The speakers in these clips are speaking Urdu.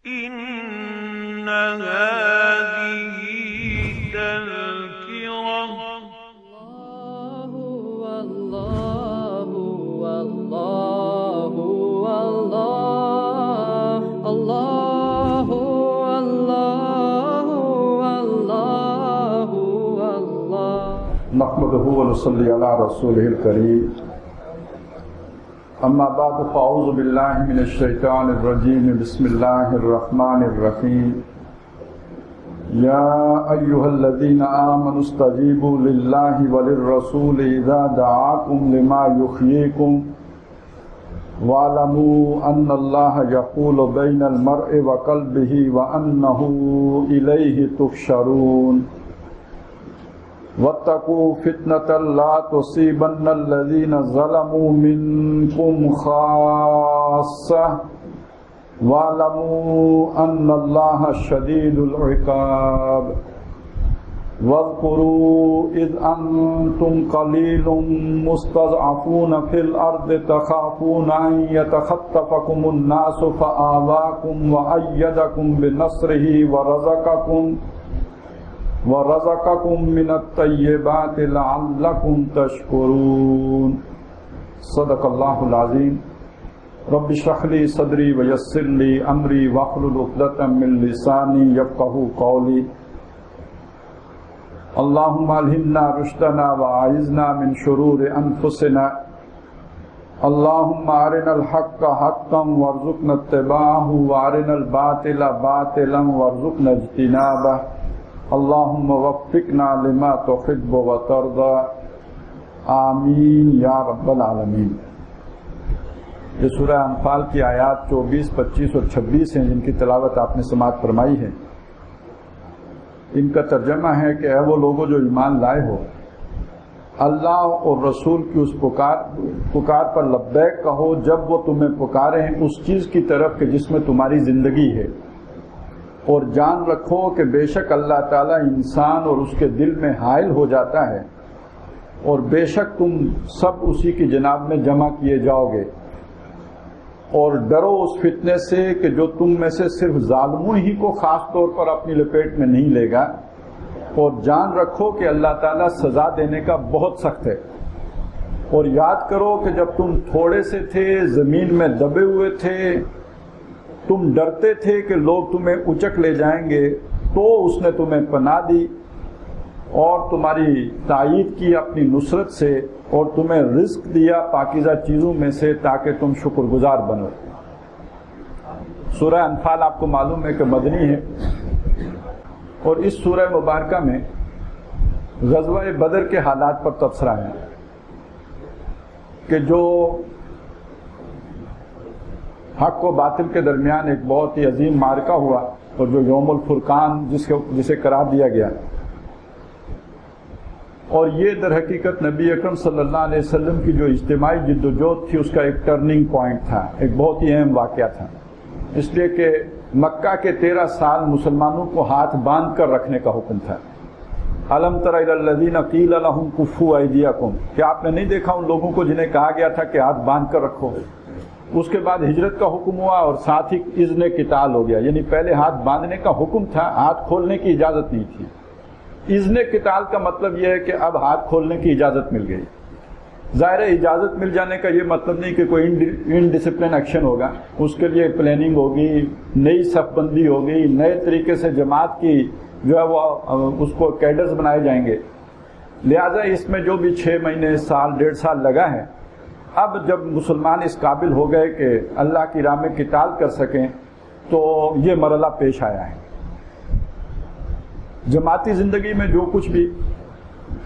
إن هذه تذكرة الله والله والله والله الله والله والله والله نحمده ونصلي على رسوله الكريم اما بعد فاعوذ بالله من الشیطان الرجیم بسم اللہ الرحمن الرحیم یا ایها الذین آمنوا استجیبوا للہ وللرسول اذا دعاکم لما یحییکم واعلموا ان اللہ یحول بین المرء وقلبہ وانہ الیہ تحشرون واتقوا فتنة لا تصيبن الذين ظلموا منكم خاصة واعلموا أن الله شديد العقاب واذكروا إذ أنتم قليل مستضعفون في الأرض تخافون أن يتخطفكم الناس فآواكم وأيدكم بنصره ورزقكم من الطيبات لعلكم تشكرون صدق اللہ العظیم رب اشرح لي صدری ويسر لي امری واحلل عقدۃ من لسانی یفقهوا قولی اللهم الہمنا رشدنا واعذنا من شرور انفسنا اللهم ارنا الحق حقا وارزقنا اتباعه وارنا الباطل باطلا وارزقنا اجتنابه اللہم وفقنا لما تحب وترضى آمین یا رب العالمین۔ یہ سورہ انفال کی آیات 24، 25 اور 26 ہیں جن کی تلاوت آپ نے سماعت فرمائی ہے۔ ان کا ترجمہ ہے کہ اے وہ لوگوں جو ایمان لائے ہو، اللہ اور رسول کی اس پکار پر لبیک کہو جب وہ تمہیں پکاریں اس چیز کی طرف کہ جس میں تمہاری زندگی ہے، اور جان رکھو کہ بے شک اللہ تعالیٰ انسان اور اس کے دل میں حائل ہو جاتا ہے، اور بے شک تم سب اسی کی جناب میں جمع کیے جاؤ گے، اور ڈرو اس فتنے سے کہ جو تم میں سے صرف ظالموں ہی کو خاص طور پر اپنی لپیٹ میں نہیں لے گا، اور جان رکھو کہ اللہ تعالیٰ سزا دینے کا بہت سخت ہے، اور یاد کرو کہ جب تم تھوڑے سے تھے، زمین میں دبے ہوئے تھے، تم ڈرتے تھے کہ لوگ تمہیں اچک لے جائیں گے، تو اس نے تمہیں پناہ دی اور تمہاری تائید کی اپنی نصرت سے، اور تمہیں رزق دیا پاکیزہ چیزوں میں سے تاکہ تم شکر گزار بنو۔ سورہ انفال آپ کو معلوم ہے کہ مدنی ہے، اور اس سورہ مبارکہ میں غزوہ بدر کے حالات پر تبصرہ ہے کہ جو حق و باطل کے درمیان ایک بہت ہی عظیم معرکہ ہوا، اور جو یوم الفرقان جسے قرار دیا گیا، اور یہ در حقیقت نبی اکرم صلی اللہ علیہ وسلم کی جو اجتماعی جد و جہد تھی اس کا ایک ٹرننگ پوائنٹ تھا، ایک بہت ہی اہم واقعہ تھا، اس لیے کہ مکہ کے 13 سال مسلمانوں کو ہاتھ باندھ کر رکھنے کا حکم تھا۔ الم تر الی الذین قیل لهم کفوا ایدیکم، کیا آپ نے نہیں دیکھا ان لوگوں کو جنہیں کہا گیا تھا کہ ہاتھ باندھ کر رکھو؟ اس کے بعد ہجرت کا حکم ہوا اور ساتھ ہی اذن قتال ہو گیا، یعنی پہلے ہاتھ باندھنے کا حکم تھا، ہاتھ کھولنے کی اجازت نہیں تھی۔ اذن قتال کا مطلب یہ ہے کہ اب ہاتھ کھولنے کی اجازت مل گئی۔ ظاہر ہے اجازت مل جانے کا یہ مطلب نہیں کہ کوئی انڈسپلن ایکشن ہوگا، اس کے لیے پلاننگ ہوگی، نئی صف بندی ہوگی، نئے طریقے سے جماعت کی جو ہے وہ اس کو کیڈرز بنائے جائیں گے، لہٰذا اس میں جو بھی 6 مہینے، سال، 1.5 سال لگا ہے، اب جب مسلمان اس قابل ہو گئے کہ اللہ کی راہ میں قتال کر سکیں تو یہ مرحلہ پیش آیا ہے۔ جماعتی زندگی میں جو کچھ بھی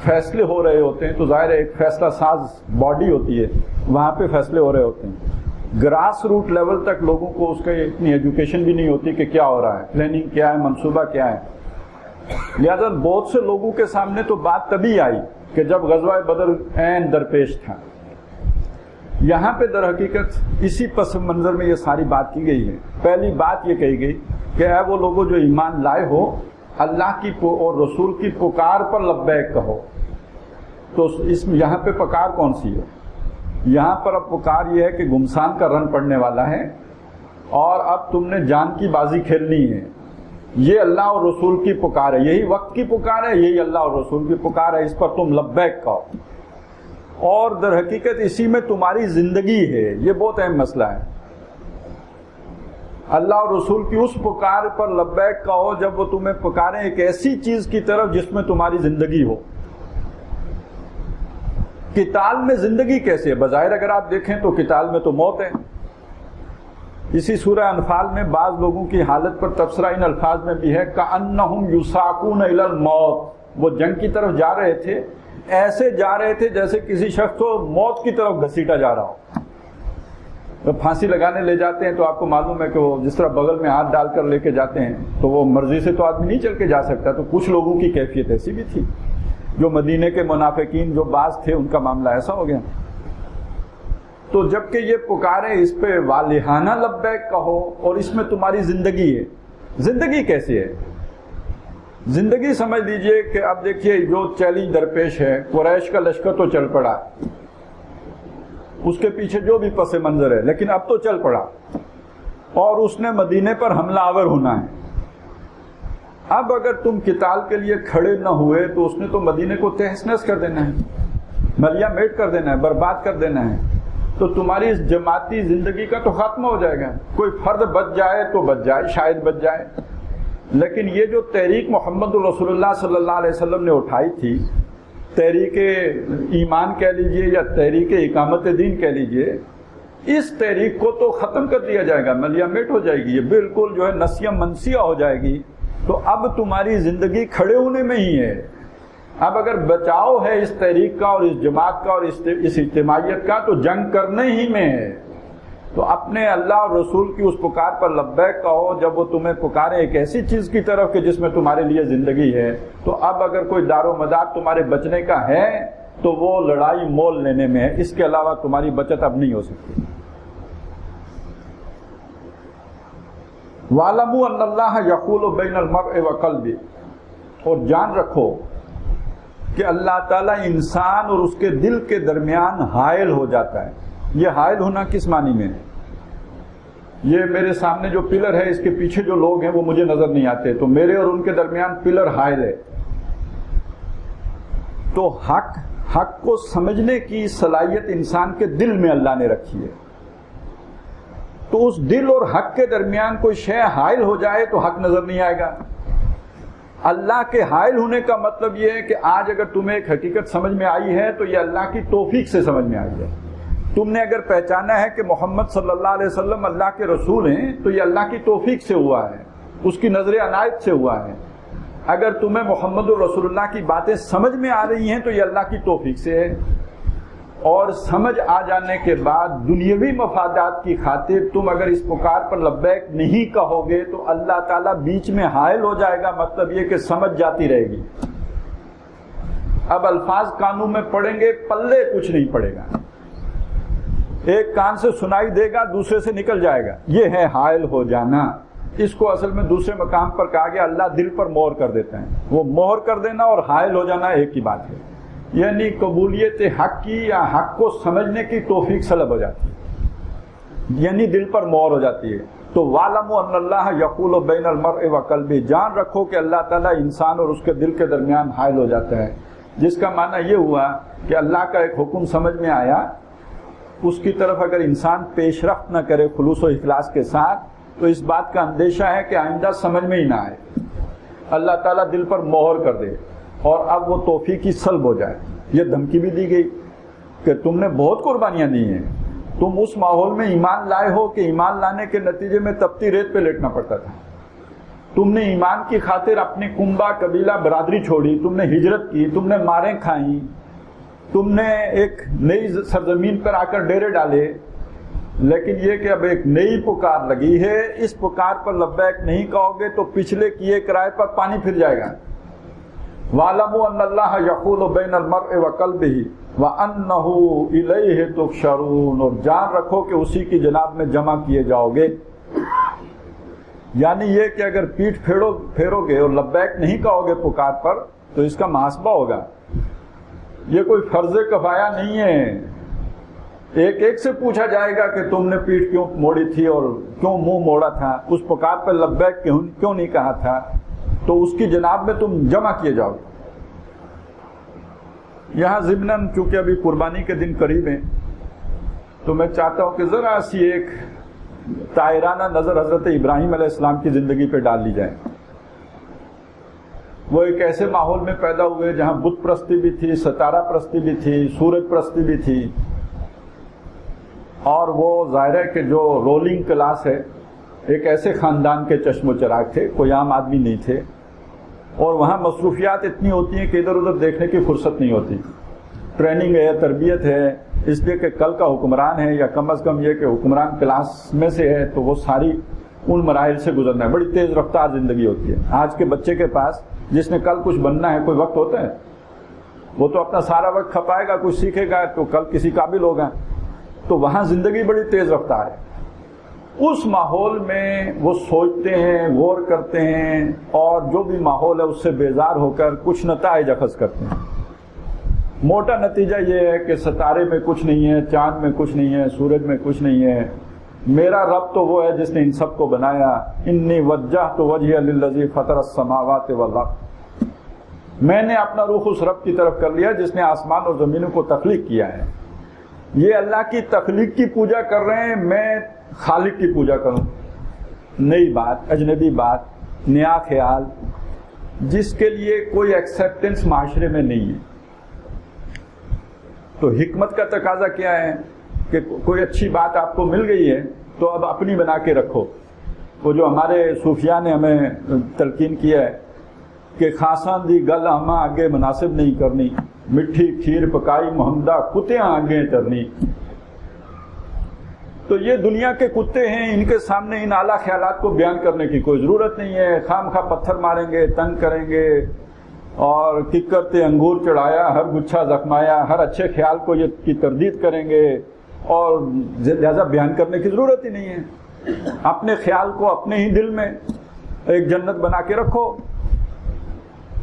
فیصلے ہو رہے ہوتے ہیں تو ظاہر ہے ایک فیصلہ ساز باڈی ہوتی ہے، وہاں پہ فیصلے ہو رہے ہوتے ہیں، گراس روٹ لیول تک لوگوں کو اس کا اتنی ایجوکیشن بھی نہیں ہوتی کہ کیا ہو رہا ہے، پلاننگ کیا ہے، منصوبہ کیا ہے، لہذا بہت سے لوگوں کے سامنے تو بات تبھی آئی کہ جب غزوہ بدر عین درپیش تھا۔ یہاں پہ در حقیقت اسی پس منظر میں یہ ساری بات کی گئی ہے۔ پہلی بات یہ کہی گئی کہ اے وہ لوگوں جو ایمان لائے ہو، اللہ کی اور رسول کی پکار پر لبیک کہو۔ تو یہاں پہ پکار کون سی ہے؟ یہاں پر اب پکار یہ ہے کہ گمسان کا رن پڑنے والا ہے، اور اب تم نے جان کی بازی کھیلنی ہے. یہ اللہ اور رسول کی پکار ہے, یہی وقت کی پکار ہے, یہی اللہ اور رسول کی پکار ہے, اس پر تم لبیک کہو. اور در حقیقت اسی میں تمہاری زندگی ہے. یہ بہت اہم مسئلہ ہے. اللہ اور رسول کی اس پکار پر لبیک کہو جب وہ تمہیں پکاریں ایک ایسی چیز کی طرف جس میں تمہاری زندگی ہو. قتال میں زندگی کیسے ہے؟ بظاہر اگر آپ دیکھیں تو قتال میں تو موت ہے. اسی سورہ انفال میں بعض لوگوں کی حالت پر تبصرہ ان الفاظ میں بھی ہے کأنہم یساقون الی الموت. وہ جنگ کی طرف جا رہے تھے, ایسے جا رہے تھے جیسے کسی شخص کو موت کی طرف گھسیٹا جا رہا ہو. جب پھانسی لگانے لے جاتے ہیں تو آپ کو معلوم ہے کہ وہ جس طرح بغل میں ہاتھ ڈال کر لے کے جاتے ہیں تو وہ مرضی سے تو آدمی نہیں چل کے جا سکتا. تو کچھ لوگوں کی کیفیت ایسی بھی تھی. جو مدینے کے منافقین جو بعض تھے ان کا معاملہ ایسا ہو گیا. تو جبکہ یہ پکارے اس پہ والہانہ لبیک کہو اور اس میں تمہاری زندگی ہے. زندگی کیسی ہے؟ زندگی سمجھ لیجئے کہ اب دیکھیے جو چیلنج درپیش ہے, قریش کا لشکر تو چل پڑا, اس کے پیچھے جو بھی پس منظر ہے, لیکن اب تو چل پڑا اور اس نے مدینے پر حملہ آور ہونا ہے. اب اگر تم قتال کے لیے کھڑے نہ ہوئے تو اس نے تو مدینے کو تہس نہس کر دینا ہے, ملیا میٹ کر دینا ہے, برباد کر دینا ہے. تو تمہاری اس جماعتی زندگی کا تو خاتمہ ہو جائے گا. کوئی فرد بچ جائے تو بچ جائے, شاید بچ جائے. لیکن یہ جو تحریک محمد رسول اللہ صلی اللہ علیہ وسلم نے اٹھائی تھی, تحریک ایمان کہہ لیجئے یا تحریک اقامت دین کہہ لیجئے, اس تحریک کو تو ختم کر دیا جائے گا, ملیا میٹ ہو جائے گی, یہ بالکل جو ہے نسیہ منسیہ ہو جائے گی. تو اب تمہاری زندگی کھڑے ہونے میں ہی ہے. اب اگر بچاؤ ہے اس تحریک کا اور اس جماعت کا اور اس اجتماعیت کا تو جنگ کرنے ہی میں ہے. تو اپنے اللہ اور رسول کی اس پکار پر لبیک کہو جب وہ تمہیں پکارے ایک ایسی چیز کی طرف کہ جس میں تمہارے لیے زندگی ہے. تو اب اگر کوئی دار و مدار تمہارے بچنے کا ہے تو وہ لڑائی مول لینے میں ہے, اس کے علاوہ تمہاری بچت اب نہیں ہو سکتی. وَاعْلَمُوا أَنَّ اللَّهَ يَحُولُ بَيْنَ الْمَرْءِ وَقَلْبِهِ. اور جان رکھو کہ اللہ تعالیٰ انسان اور اس کے دل کے درمیان حائل ہو جاتا ہے. یہ حائل ہونا کس معنی میں ہے؟ یہ میرے سامنے جو پلر ہے اس کے پیچھے جو لوگ ہیں وہ مجھے نظر نہیں آتے, تو میرے اور ان کے درمیان پلر حائل ہے. تو حق کو سمجھنے کی صلاحیت انسان کے دل میں اللہ نے رکھی ہے. تو اس دل اور حق کے درمیان کوئی شے حائل ہو جائے تو حق نظر نہیں آئے گا. اللہ کے حائل ہونے کا مطلب یہ ہے کہ آج اگر تمہیں ایک حقیقت سمجھ میں آئی ہے تو یہ اللہ کی توفیق سے سمجھ میں آئی ہے. تم نے اگر پہچانا ہے کہ محمد صلی اللہ علیہ وسلم اللہ کے رسول ہیں تو یہ اللہ کی توفیق سے ہوا ہے, اس کی نظر عنایت سے ہوا ہے. اگر تمہیں محمد الرسول اللہ کی باتیں سمجھ میں آ رہی ہیں تو یہ اللہ کی توفیق سے ہے. اور سمجھ آ جانے کے بعد دنیاوی مفادات کی خاطر تم اگر اس پکار پر لبیک نہیں کہو گے تو اللہ تعالیٰ بیچ میں حائل ہو جائے گا. مطلب یہ کہ سمجھ جاتی رہے گی. اب الفاظ کانوں میں پڑیں گے, پلے کچھ نہیں پڑے گا. ایک کان سے سنائی دے گا, دوسرے سے نکل جائے گا. یہ ہے حائل ہو جانا. اس کو اصل میں دوسرے مقام پر کہا گیا اللہ دل پر مہر کر دیتا ہے. وہ مہر کر دینا اور حائل ہو جانا ایک ہی بات ہے. یعنی قبولیت حق کی یا حق کو سمجھنے کی توفیق سلب ہو جاتی ہے, یعنی دل پر مہر ہو جاتی ہے. تو وَاعْلَمُوا أَنَّ اللَّهَ يَحُولُ بَيْنَ الْمَرْءِ وَقَلْبِهِ. جان رکھو کہ اللہ تعالیٰ انسان اور اس کے دل کے درمیان حائل ہو جاتا ہے. جس کا معنی یہ ہوا کہ اللہ کا ایک حکم سمجھ میں آیا, اس کی طرف اگر انسان پیش رفت نہ کرے خلوص و اخلاص کے ساتھ تو اس بات کا اندیشہ ہے کہ آئندہ سمجھ میں ہی نہ آئے. اللہ تعالیٰ دل پر مہر کر دے اور اب وہ توفیق کی سلب ہو جائے. یہ دھمکی بھی دی گئی کہ تم نے بہت قربانیاں دی ہیں, تم اس ماحول میں ایمان لائے ہو کہ ایمان لانے کے نتیجے میں تپتی ریت پہ لیٹنا پڑتا تھا. تم نے ایمان کی خاطر اپنی کنبہ قبیلہ برادری چھوڑی, تم نے ہجرت کی, تم نے ماریں کھائیں, تم نے ایک نئی سرزمین پر آ کر ڈیرے ڈالے. لیکن یہ کہ اب ایک نئی پکار لگی ہے, اس پکار پر لبیک نہیں کہو گے تو پچھلے کیے کرائے پر پانی پھر جائے گا. وَاعْلَمُوا أَنَّ اللَّهَ يَحُولُ بَيْنَ الْمَرْءِ وَقَلْبِهِ وَأَنَّهُ إِلَيْهِ تُحْشَرُونَ. اور جان رکھو کہ اسی کی جناب میں جمع کیے جاؤ گے. یعنی یہ کہ اگر پیٹھ پھیرو گے اور لبیک نہیں کہو گے پکار پر تو اس کا محاسبہ ہوگا. یہ کوئی فرض کفایہ نہیں ہے ایک ایک سے پوچھا جائے گا کہ تم نے پیٹھ کیوں موڑی تھی اور کیوں منہ موڑا تھا, اس پکار پر لبیک کیوں نہیں کہا تھا, تو اس کی جناب میں تم جمع کیے جاؤ گے. یہاں ضمناً چونکہ ابھی قربانی کے دن قریب ہیں تو میں چاہتا ہوں کہ ذرا سی ایک طائرانہ نظر حضرت ابراہیم علیہ السلام کی زندگی پہ ڈال لی جائے. وہ ایک ایسے ماحول میں پیدا ہوئے جہاں بت پرستی بھی تھی, ستارہ پرستی بھی تھی, سورج پرستی بھی تھی, اور وہ ظاہر ہے کہ جو رولنگ کلاس ہے ایک ایسے خاندان کے چشم و چراغ تھے, کوئی عام آدمی نہیں تھے, اور وہاں مصروفیات اتنی ہوتی ہیں کہ ادھر ادھر دیکھنے کی فرصت نہیں ہوتی. ٹریننگ ہے, تربیت ہے, اس لیے کہ کل کا حکمران ہے, یا کم از کم یہ کہ حکمران کلاس میں سے ہے, تو وہ ساری ان مراحل سے گزرنا ہے. بڑی تیز رفتار زندگی ہوتی ہے. آج کے بچے کے پاس جس نے کل کچھ بننا ہے کوئی وقت ہوتا ہے؟ وہ تو اپنا سارا وقت کھپائے گا, کچھ سیکھے گا تو کل کسی قابل ہوگا. تو وہاں زندگی بڑی تیز رفتار ہے. اس ماحول میں وہ سوچتے ہیں, غور کرتے ہیں, اور جو بھی ماحول ہے اس سے بیزار ہو کر کچھ نتائج اخذ کرتے ہیں. موٹا نتیجہ یہ ہے کہ ستارے میں کچھ نہیں ہے, چاند میں کچھ نہیں ہے, سورج میں کچھ نہیں ہے. میرا رب تو وہ ہے جس نے ان سب کو بنایا. انی وجہت وجہی للذی فطر السماوات والارض. میں نے اپنا رخ اس رب کی طرف کر لیا جس نے آسمان اور زمینوں کو تخلیق کیا ہے. یہ اللہ کی تخلیق کی پوجا کر رہے ہیں, میں خالق کی پوجا کروں. نئی بات, اجنبی بات, نیا خیال, جس کے لیے کوئی ایکسیپٹنس معاشرے میں نہیں ہے. تو حکمت کا تقاضا کیا ہے کہ کوئی اچھی بات آپ کو مل گئی ہے تو اب اپنی بنا کے رکھو. وہ جو ہمارے صوفیاء نے ہمیں تلقین کیا ہے کہ خاصان دی گل ہماں آگے مناسب نہیں کرنی, مٹھی کھیر پکائی محمدہ کتیاں آگے ترنی. تو یہ دنیا کے کتے ہیں, ان کے سامنے ان اعلیٰ خیالات کو بیان کرنے کی کوئی ضرورت نہیں ہے. خام خواہ پتھر ماریں گے, تنگ کریں گے, اور ککرتے انگور چڑھایا, ہر گچھا زخمایا, ہر اچھے خیال کو یہ کی تردید کریں گے, اور لہذا بیان کرنے کی ضرورت ہی نہیں ہے. اپنے خیال کو اپنے ہی دل میں ایک جنت بنا کے رکھو.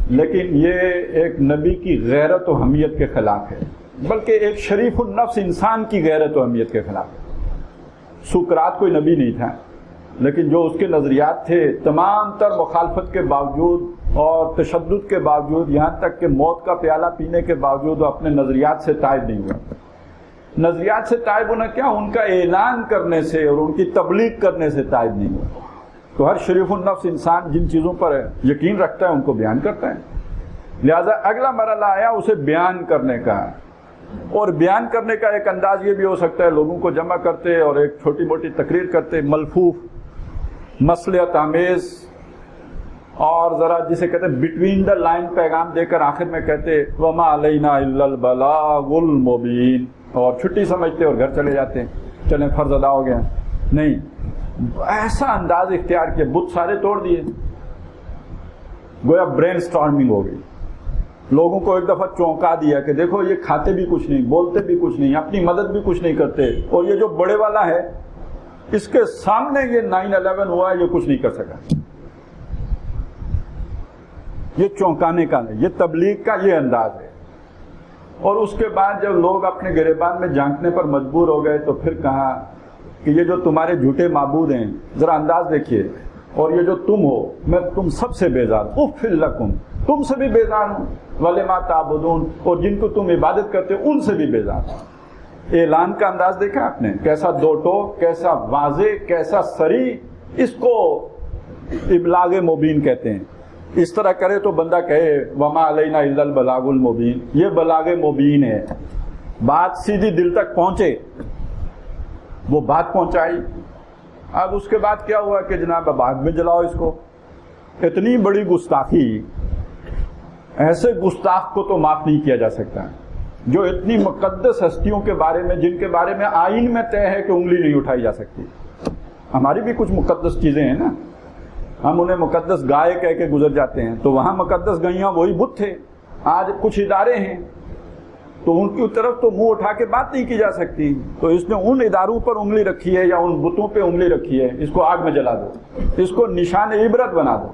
لیکن یہ ایک نبی کی غیرت و حمیت کے خلاف ہے, بلکہ ایک شریف النفس انسان کی غیرت و حمیت کے خلاف ہے. سقراط کوئی نبی نہیں تھا, لیکن جو اس کے نظریات تھے تمام تر مخالفت کے باوجود اور تشدد کے باوجود, یہاں تک کہ موت کا پیالہ پینے کے باوجود, وہ اپنے نظریات سے تائب نہیں ہوا. نظریات سے تائب ہونا کیا, ان کا اعلان کرنے سے اور ان کی تبلیغ کرنے سے تائب نہیں ہوا. تو ہر شریف النفس انسان جن چیزوں پر یقین رکھتا ہے ان کو بیان کرتا ہے. لہذا اگلا مرحلہ آیا اسے بیان کرنے کا, اور بیان کرنے کا ایک انداز یہ بھی ہو سکتا ہے لوگوں کو جمع کرتے اور ایک چھوٹی موٹی تقریر کرتے, ملفوف, مصلحت آمیز, اور ذرا جسے کہتے ہیں بٹوین دا لائن پیغام دے کر آخر میں کہتے وما علینا الا البلاغ المبین, اور چھٹی سمجھتے اور گھر چلے جاتے ہیں, چلیں فرض ادا ہو گیا. نہیں, ایسا انداز اختیار کیا, بت سارے توڑ دیے, گویا برین سٹارمنگ ہو گئی. لوگوں کو ایک دفعہ چونکا دیا کہ دیکھو یہ کھاتے بھی کچھ نہیں, بولتے بھی کچھ نہیں, اپنی مدد بھی کچھ نہیں کرتے, اور یہ جو بڑے والا ہے اس کے سامنے یہ 9/11 ہوا ہے, یہ کچھ نہیں کر سکا. یہ چونکانے کا نہیں, یہ تبلیغ کا یہ انداز ہے. اور اس کے بعد جب لوگ اپنے گریبان میں جھانکنے پر مجبور ہو گئے تو پھر کہا کہ یہ جو تمہارے جھوٹے معبود ہیں ذرا انداز دیکھیے, اور یہ جو تم ہو میں تم سب سے بیزار, اف لکم, تم سے بھی بیزار ہوں, ولما تعبدون, اور جن کو تم عبادت کرتے ہو ان سے بھی بیزار ہوں. اعلان کا انداز دیکھا آپ نے, کیسا دو ٹوک, کیسا واضح, کیسا سری. اس کو ابلاغ مبین کہتے ہیں. اس طرح کرے تو بندہ کہے وما علینا الا البلاغ المبین, یہ بلاغ مبین ہے. بات سیدھی دل تک پہنچے, وہ بات پہنچائی. اب اس کے بعد کیا ہوا کہ جناب اب آگ میں جلاؤ اس کو. اتنی بڑی گستاخی, ایسے گستاخ کو تو معاف نہیں کیا جا سکتا جو اتنی مقدس ہستیوں کے بارے میں, جن کے بارے میں آئین میں طے ہے کہ انگلی نہیں اٹھائی جا سکتی. ہماری بھی کچھ مقدس چیزیں ہیں نا, ہم انہیں مقدس گائے کہہ کے گزر جاتے ہیں, تو وہاں مقدس گئیاں وہی بت تھے. آج کچھ ادارے ہیں تو ان کی طرف تو منہ اٹھا کے بات نہیں کی جا سکتی, تو اس نے ان اداروں پر انگلی رکھی ہے یا ان بتوں پہ انگلی رکھی ہے, اس کو آگ میں جلا دو, اس کو نشان عبرت بنا دو.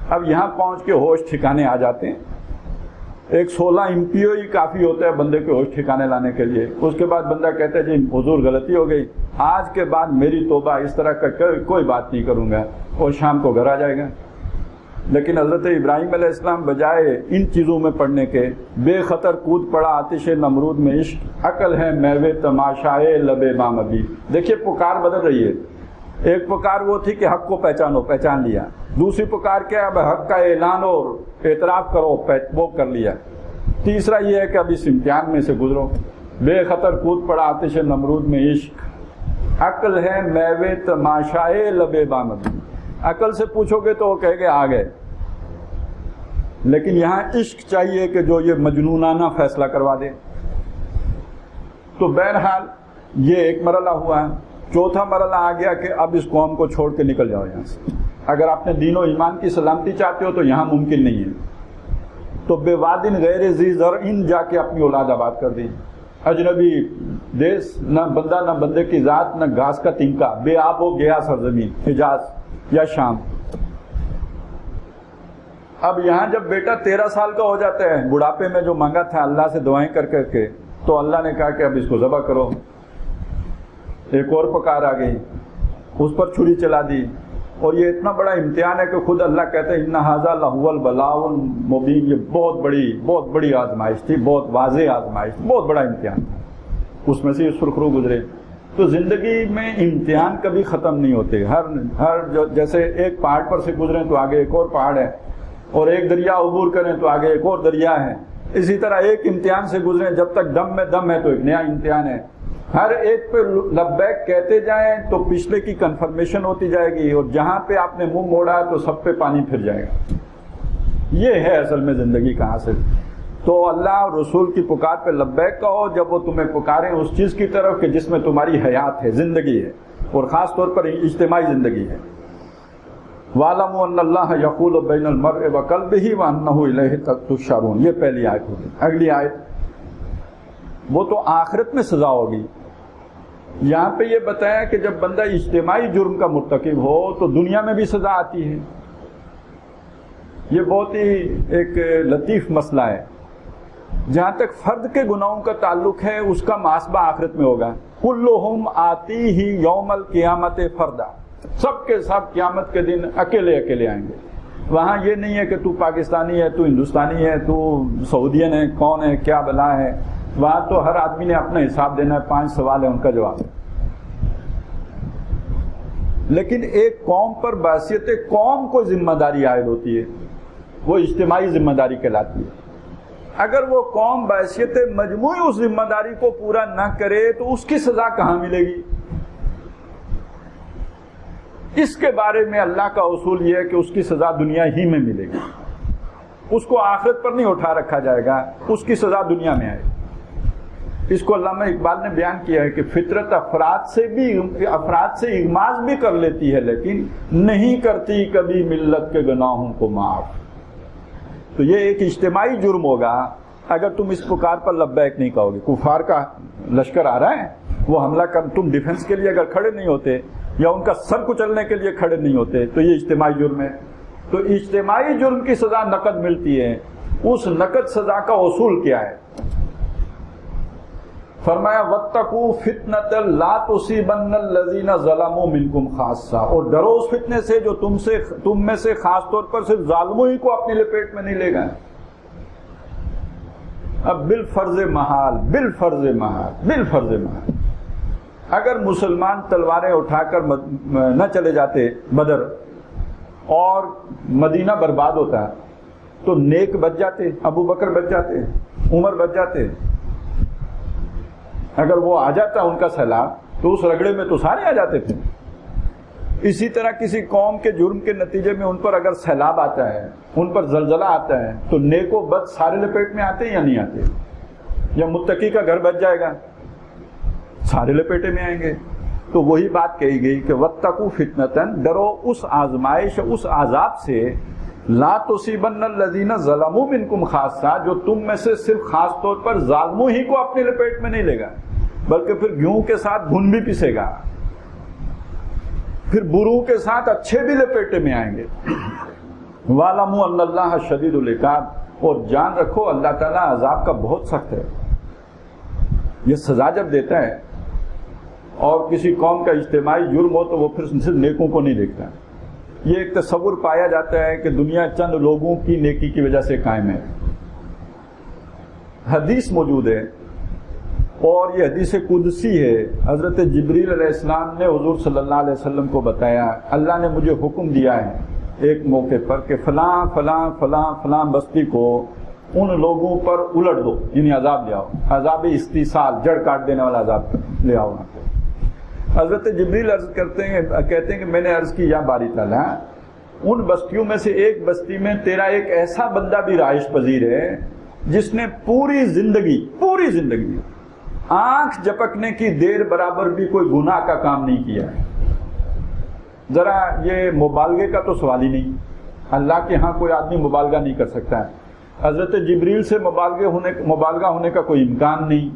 اب یہاں پہنچ کے ہوش ٹھکانے آ جاتے ہیں. ایک 16 MPO ہی کافی ہوتا ہے بندے کے ہوش ٹھکانے لانے کے لیے. اس کے بعد بندہ کہتا ہے جی حضور غلطی ہو گئی, آج کے بعد میری توبہ, اس طرح کا کوئی بات نہیں کروں گا, اور شام کو گھر آ جائے گا. لیکن حضرت ابراہیم علیہ السلام بجائے ان چیزوں میں پڑھنے کے بے خطر کود پڑا آتش نمرود میں عشق, عقل ہے میوے تماشائے لب مام ابھی. دیکھیے پکار بدل رہی ہے. ایک پکار وہ تھی کہ حق کو پہچانو, پہچان لیا. دوسری پکار کیا, اب حق کا اعلان اور اعتراف کرو, وہ کر لیا. تیسرا یہ ہے کہ اب اس امتحان میں سے گزرو. بے خطر کود پڑا آتش نمرود میں عشق, عقل ہے میوے تماشائے لب مام ابھی. عقل سے پوچھو گے تو وہ کہے گے آ گئے, لیکن یہاں عشق چاہیے کہ جو یہ مجنونانہ فیصلہ کروا دے. تو بہرحال یہ ایک مرحلہ ہوا ہے. چوتھا مرحلہ آ گیا کہ اب اس قوم کو چھوڑ کے نکل جاؤ یہاں سے. اگر آپ نے دین و ایمان کی سلامتی چاہتے ہو تو یہاں ممکن نہیں ہے. تو بے وادن غیر ذی زرع جا کے اپنی اولاد آباد کر دی. اجنبی دیس, نہ بندہ نہ بندے کی ذات, نہ گھاس کا تنکا, بے آب و گیا سرزمین, حجاز یا شام. اب یہاں جب بیٹا 13 سال کا ہو جاتا ہے, بڑھاپے میں جو مانگا تھا اللہ سے دعائیں کر کر کے, تو اللہ نے کہا کہ اب اس کو ذبح کرو. ایک اور پکار آ گئی, اس پر چھری چلا دی. اور یہ اتنا بڑا امتحان ہے کہ خود اللہ کہتے ہیں ان ھذا لہو البلاء المبین. یہ بہت بڑی آزمائش تھی, بہت واضح آزمائش, بہت بڑا امتحان. اس میں سے یہ سرخرو گزرے. تو زندگی میں امتحان کبھی ختم نہیں ہوتے. ہر جیسے ایک پہاڑ پر سے گزریں تو آگے ایک اور پہاڑ ہے, اور ایک دریا عبور کریں تو آگے ایک اور دریا ہے. اسی طرح ایک امتحان سے گزریں, جب تک دم میں دم ہے تو ایک نیا امتحان ہے. ہر ایک پہ لبیک کہتے جائیں تو پچھلے کی کنفرمیشن ہوتی جائے گی, اور جہاں پہ آپ نے منہ موڑا تو سب پہ پانی پھر جائے گا. یہ ہے اصل میں زندگی کا حاصل. تو اللہ اور رسول کی پکار پہ لبیک کہو جب وہ تمہیں پکاریں اس چیز کی طرف کہ جس میں تمہاری حیات ہے, زندگی ہے, اور خاص طور پر اجتماعی زندگی ہے. وَاعْلَمُوا أَنَّ اللَّهَ يَحُولُ بَيْنَ الْمَرْءِ وَقَلْبِهِ وَأَنَّهُ إِلَيْهِ تُحْشَرُونَ. یہ پہلی آیت ہوگی. اگلی آیت وہ تو آخرت میں سزا ہوگی. یہاں پہ یہ بتایا کہ جب بندہ اجتماعی جرم کا مرتکب ہو تو دنیا میں بھی سزا آتی ہے. یہ بہت ہی ایک لطیف مسئلہ ہے. جہاں تک فرد کے گناہوں کا تعلق ہے اس کا محاسبہ آخرت میں ہوگا. کلہم آتیہ یوم القیامت فردا. سب کے سب قیامت کے دن اکیلے اکیلے آئیں گے. وہاں یہ نہیں ہے کہ تو پاکستانی ہے, تو ہندوستانی ہے, تو سعودین ہے, کون ہے, کیا بلا ہے. وہاں تو ہر آدمی نے اپنا حساب دینا ہے. 5 سوال ہیں, ان کا جواب ہے. لیکن ایک قوم پر بحثیت قوم کو ذمہ داری عائد ہوتی ہے, وہ اجتماعی ذمہ داری کہلاتی ہے. اگر وہ قوم بحثیت مجموعی اس ذمہ داری کو پورا نہ کرے تو اس کی سزا کہاں ملے گی؟ اس کے بارے میں اللہ کا اصول یہ ہے کہ اس کی سزا دنیا ہی میں ملے گی. اس کو آخرت پر نہیں اٹھا رکھا جائے گا, اس کی سزا دنیا میں آئے. اس کو علامہ اقبال نے بیان کیا ہے کہ فطرت افراد سے اغماض بھی کر لیتی ہے لیکن نہیں کرتی کبھی ملت کے گناہوں کو معاف. تو یہ ایک اجتماعی جرم ہوگا اگر تم اس پکار پر لبیک نہیں کہو گے. کفار کا لشکر آ رہا ہے, وہ حملہ کر, تم ڈیفنس کے لیے اگر کھڑے نہیں ہوتے یا ان کا سر کچلنے کے لیے کھڑے نہیں ہوتے تو یہ اجتماعی جرم ہے. تو اجتماعی جرم کی سزا نقد ملتی ہے. اس نقد سزا کا اصول کیا ہے؟ فرمایا وَاتَّقُوا فِتْنَةً لَا تُصِيبَنَّ الَّذِينَ ظَلَمُوا مِنْكُمْ خَاصَّةً. اور ڈرو اس فتنے سے جو تم میں سے خاص طور پر صرف ظالموں ہی کو اپنی لپیٹ میں نہیں لے گا. اب بالفرض محال اگر مسلمان تلواریں اٹھا کر نہ چلے جاتے بدر اور مدینہ برباد ہوتا تو نیک بچ جاتے, ابو بکر بچ جاتے, عمر بچ جاتے. اگر وہ آ جاتا ان کا سیلاب تو اس رگڑے میں تو سارے آ جاتے تھے. اسی طرح کسی قوم کے جرم کے نتیجے میں ان پر اگر سیلاب آتا ہے, ان پر زلزلہ آتا ہے تو نیک و بد سارے لپیٹ میں آتے یا نہیں آتے؟ یا متقی کا گھر بچ جائے گا؟ سارے لپیٹے میں آئیں گے. تو وہی بات کہی گئی کہ وَاتَّقُوا فِتْنَةً, ڈرو اس آزمائش, اس عذاب سے, لا تصیبن الذین ظلموا منکم خاصہ, جو تم میں سے صرف خاص طور پر ظالموں ہی کو اپنی لپیٹ میں نہیں لے گا بلکہ پھر گیہوں کے ساتھ گھن بھی پسے گا, پھر برو کے ساتھ اچھے بھی لپیٹے میں آئیں گے. وَاعْلَمُوا أَنَّ اللَّهَ شَدِيدُ الْعِقَابِ, اور جان رکھو اللہ تعالیٰ عذاب کا بہت سخت ہے. یہ سزا جب دیتا ہے اور کسی قوم کا اجتماعی جرم ہو تو وہ پھر صرف نیکوں کو نہیں دیکھتا. یہ ایک تصور پایا جاتا ہے کہ دنیا چند لوگوں کی نیکی کی وجہ سے قائم ہے. حدیث موجود ہے اور یہ حدیث قدسی ہے. حضرت جبریل علیہ السلام نے حضور صلی اللہ علیہ وسلم کو بتایا اللہ نے مجھے حکم دیا ہے ایک موقع پر کہ فلاں فلاں فلاں فلاں بستی کو ان لوگوں پر الٹ دو، یعنی عذاب لے آؤ، عذاب استیصال، جڑ کاٹ دینے والا عذاب لے آؤ. حضرت جبریل عرض کہتے ہیں کہ میں نے عرض کی یا باری تعالیٰ ان بستیوں میں سے ایک بستی میں تیرا ایک ایسا بندہ بھی رہائش پذیر ہے جس نے پوری زندگی آنکھ جھپکنے کی دیر برابر بھی کوئی گناہ کا کام نہیں کیا ہے. ذرا یہ مبالغے کا تو سوال ہی نہیں. اللہ کے ہاں کوئی آدمی مبالغہ نہیں کر سکتا ہے. حضرت جبریل سے مبالغہ ہونے کا کوئی امکان نہیں.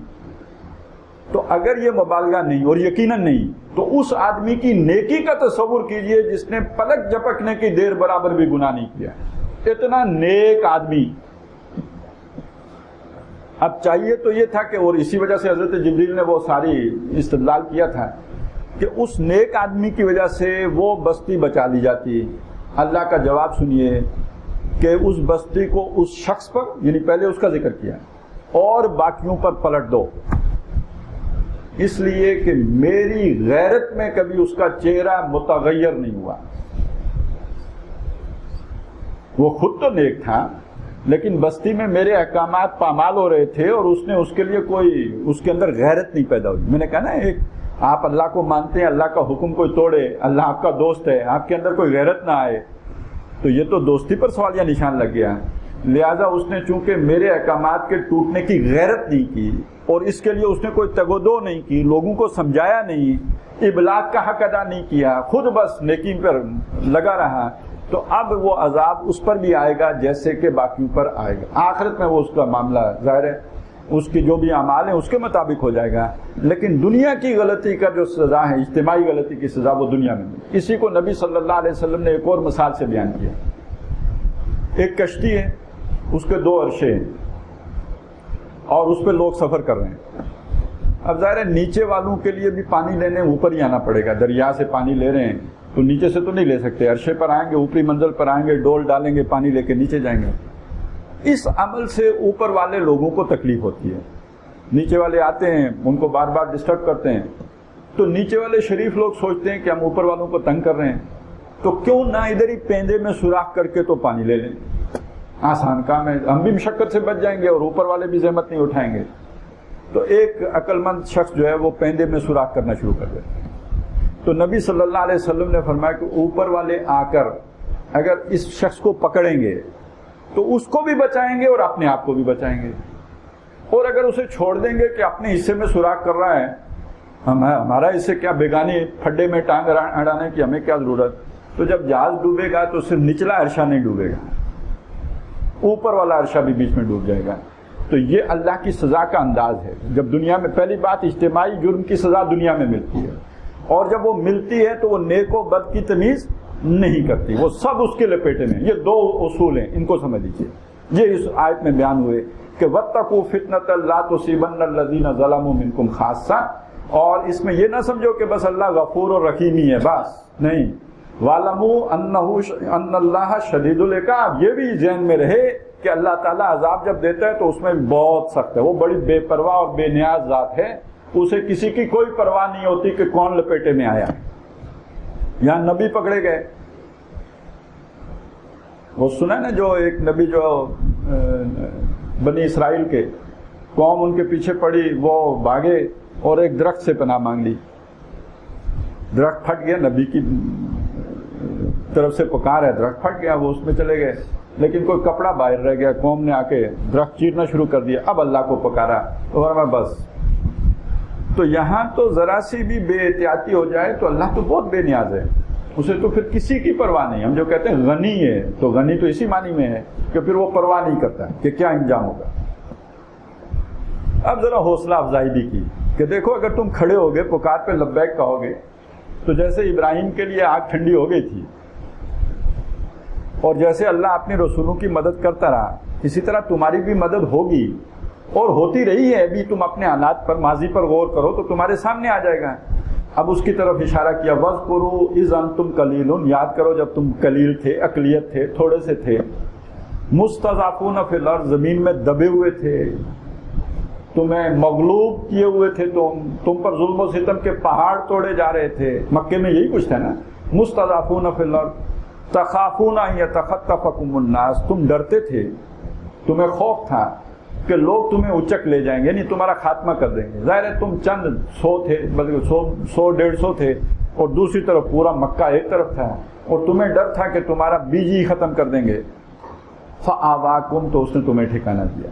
تو اگر یہ مبالغہ نہیں اور یقیناً نہیں تو اس آدمی کی نیکی کا تصور کیجئے جس نے پلک جھپکنے کی دیر برابر بھی گناہ نہیں کیا. اتنا نیک آدمی. اب چاہیے تو یہ تھا کہ اور اسی وجہ سے حضرت جبریل نے وہ ساری استدلال کیا تھا کہ اس نیک آدمی کی وجہ سے وہ بستی بچا لی جاتی. اللہ کا جواب سنیے کہ اس بستی کو اس شخص پر، یعنی پہلے اس کا ذکر کیا، اور باقیوں پر پلٹ دو، اس لیے کہ میری غیرت میں کبھی اس کا چہرہ متغیر نہیں ہوا. وہ خود تو نیک تھا لیکن بستی میں میرے احکامات پامال ہو رہے تھے اور اس نے اس کے لیے کوئی اس کے اندر غیرت نہیں پیدا ہوئی. میں نے کہا نا ایک آپ اللہ کو مانتے ہیں، اللہ کا حکم کوئی توڑے، اللہ آپ کا دوست ہے، آپ کے اندر کوئی غیرت نہ آئے تو یہ تو دوستی پر سوال یا نشان لگ گیا. لہذا اس نے چونکہ میرے احکامات کے ٹوٹنے کی غیرت نہیں کی اور اس کے لیے اس نے کوئی تگودو نہیں کی، لوگوں کو سمجھایا نہیں، ابلاغ کا حق ادا نہیں کیا، خود بس نیکی پر لگا رہا، تو اب وہ عذاب اس پر بھی آئے گا جیسے کہ باقیوں پر آئے گا. آخرت میں وہ اس کا معاملہ ظاہر ہے اس کی جو بھی اعمال ہیں اس کے مطابق ہو جائے گا. لیکن دنیا کی غلطی کا جو سزا ہے، اجتماعی غلطی کی سزا، وہ دنیا میں ملے. اسی کو نبی صلی اللہ علیہ وسلم نے ایک اور مثال سے بیان کیا. ایک کشتی ہے، اس کے 2 عرشے ہیں اور اس پہ لوگ سفر کر رہے ہیں. اب ظاہر ہے نیچے والوں کے لیے بھی پانی لینے اوپر ہی آنا پڑے گا. دریا سے پانی لے رہے ہیں تو نیچے سے تو نہیں لے سکتے، عرشے پر آئیں گے، اوپری منزل پر آئیں گے، ڈول ڈالیں گے، پانی لے کے نیچے جائیں گے. اس عمل سے اوپر والے لوگوں کو تکلیف ہوتی ہے. نیچے والے آتے ہیں، ان کو بار بار ڈسٹرب کرتے ہیں، تو نیچے والے شریف لوگ سوچتے ہیں کہ ہم اوپر والوں کو تنگ کر رہے ہیں تو کیوں نہ ادھر ہی پیندے میں سوراخ کر کے تو پانی لے لیں. آسان کام ہے، ہم بھی مشقت سے بچ جائیں گے اور اوپر والے بھی زحمت نہیں اٹھائیں گے. تو ایک عقل مند شخص جو ہے وہ پیندے میں سوراخ کرنا شروع کر دے. تو نبی صلی اللہ علیہ وسلم نے فرمایا کہ اوپر والے آ کر اگر اس شخص کو پکڑیں گے تو اس کو بھی بچائیں گے اور اپنے آپ کو بھی بچائیں گے، اور اگر اسے چھوڑ دیں گے کہ اپنے حصے میں سوراخ کر رہا ہے، ہمارا حصے کیا، بیگانی پھڈے میں ٹانگ اڑانے کی ہمیں کیا ضرورت. تو جب جہاز ڈوبے گا تو صرف نچلا عرشہ نہیں ڈوبے گا، اوپر والا عرشہ بھی بیچ میں ڈوب جائے گا. تو یہ اللہ کی سزا کا انداز ہے. جب دنیا میں پہلی بات اجتماعی جرم کی سزا دنیا میں ملتی ہے، اور جب وہ ملتی ہے تو وہ نیک و بد کی تمیز نہیں کرتی، وہ سب اس کے لپیٹے میں. یہ 2 اصول ہیں، ان کو سمجھ لیجیے. یہ اس آیت میں بیان ہوئے کہ وَاتَّقُوا فِتْنَةً لَا تُصِيبَنَّ الَّذِينَ ظَلَمُوا مِنكُمْ خَاصَّةً. اور اس میں یہ نہ سمجھو کہ بس اللہ غفور اور رحیم ہی ہے، بس نہیں. وَاعْلَمُوا أَنَّ اللَّهَ شَدِيدُ الْعِقَابِ. یہ بھی ذہن میں رہے کہ اللہ تعالیٰ عذاب جب دیتا ہے تو اس میں بہت سخت ہے. وہ بڑی بے پرواہ اور بے نیاز ذات ہے، اسے کسی کی کوئی پرواہ نہیں ہوتی کہ کون لپیٹے میں آیا. یہاں نبی پکڑے گئے، وہ سنا نا جو ایک نبی جو بنی اسرائیل کے قوم ان کے پیچھے پڑی، وہ بھاگے اور ایک درخت سے پناہ مانگ لی. درخت پھٹ گیا، نبی کی طرف سے پکار ہے، درخت پھٹ گیا، وہ اس میں چلے گئے، لیکن کوئی کپڑا باہر رہ گیا. قوم نے آ کے درخت چیرنا شروع کر دیا. اب اللہ کو پکارا اور میں بس. تو یہاں تو ذرا سی بھی بے احتیاطی ہو جائے تو اللہ تو بہت بے نیاز ہے، اسے تو پھر کسی کی پرواہ نہیں. ہم جو کہتے ہیں غنی ہے، تو غنی تو اسی معنی میں ہے کہ پھر وہ پرواہ نہیں کرتا کہ کیا انجام ہوگا. اب ذرا حوصلہ افزائی بھی کی کہ دیکھو اگر تم کھڑے ہوگے پکار پہ لبیک کہو گے تو جیسے ابراہیم کے لیے آگ ٹھنڈی ہو گئی تھی، اور جیسے اللہ اپنے رسولوں کی مدد کرتا رہا اسی طرح تمہاری بھی مدد ہوگی اور ہوتی رہی ہے. ابھی تم اپنے حالات پر ماضی پر غور کرو تو تمہارے سامنے آ جائے گا. اب اس کی طرف اشارہ کیا وَاذْكُرُوا إِذْ أَنْتُمْ قَلِيلٌ، یاد کرو جب تم قلیل تھے، اقلیت تھے، تھوڑے سے تھے. مُسْتَضْعَفُونَ فِي الْأَرْضِ، زمین میں دبے ہوئے تھے، تمہیں مغلوب کیے ہوئے تھے، تم پر ظلم و ستم کے پہاڑ توڑے جا رہے تھے. مکے میں یہی کچھ تھا نا. مُسْتَضْعَفُونَ فِي الْأَرْضِ تَخَافُونَ أَن يَتَخَطَّفَكُمُ النَّاسُ، تم ڈرتے تھے، تمہیں خوف تھا کہ لوگ تمہیں اچک لے جائیں گے، یعنی تمہارا خاتمہ کر دیں گے. ظاہر ہے تم چند 100 تھے، بلکہ 100-150 تھے، اور دوسری طرف پورا مکہ ایک طرف تھا، اور تمہیں ڈر تھا کہ تمہارا بیج ہی ختم کر دیں گے. فآواکم، تو اس نے تمہیں ٹھکانہ دیا.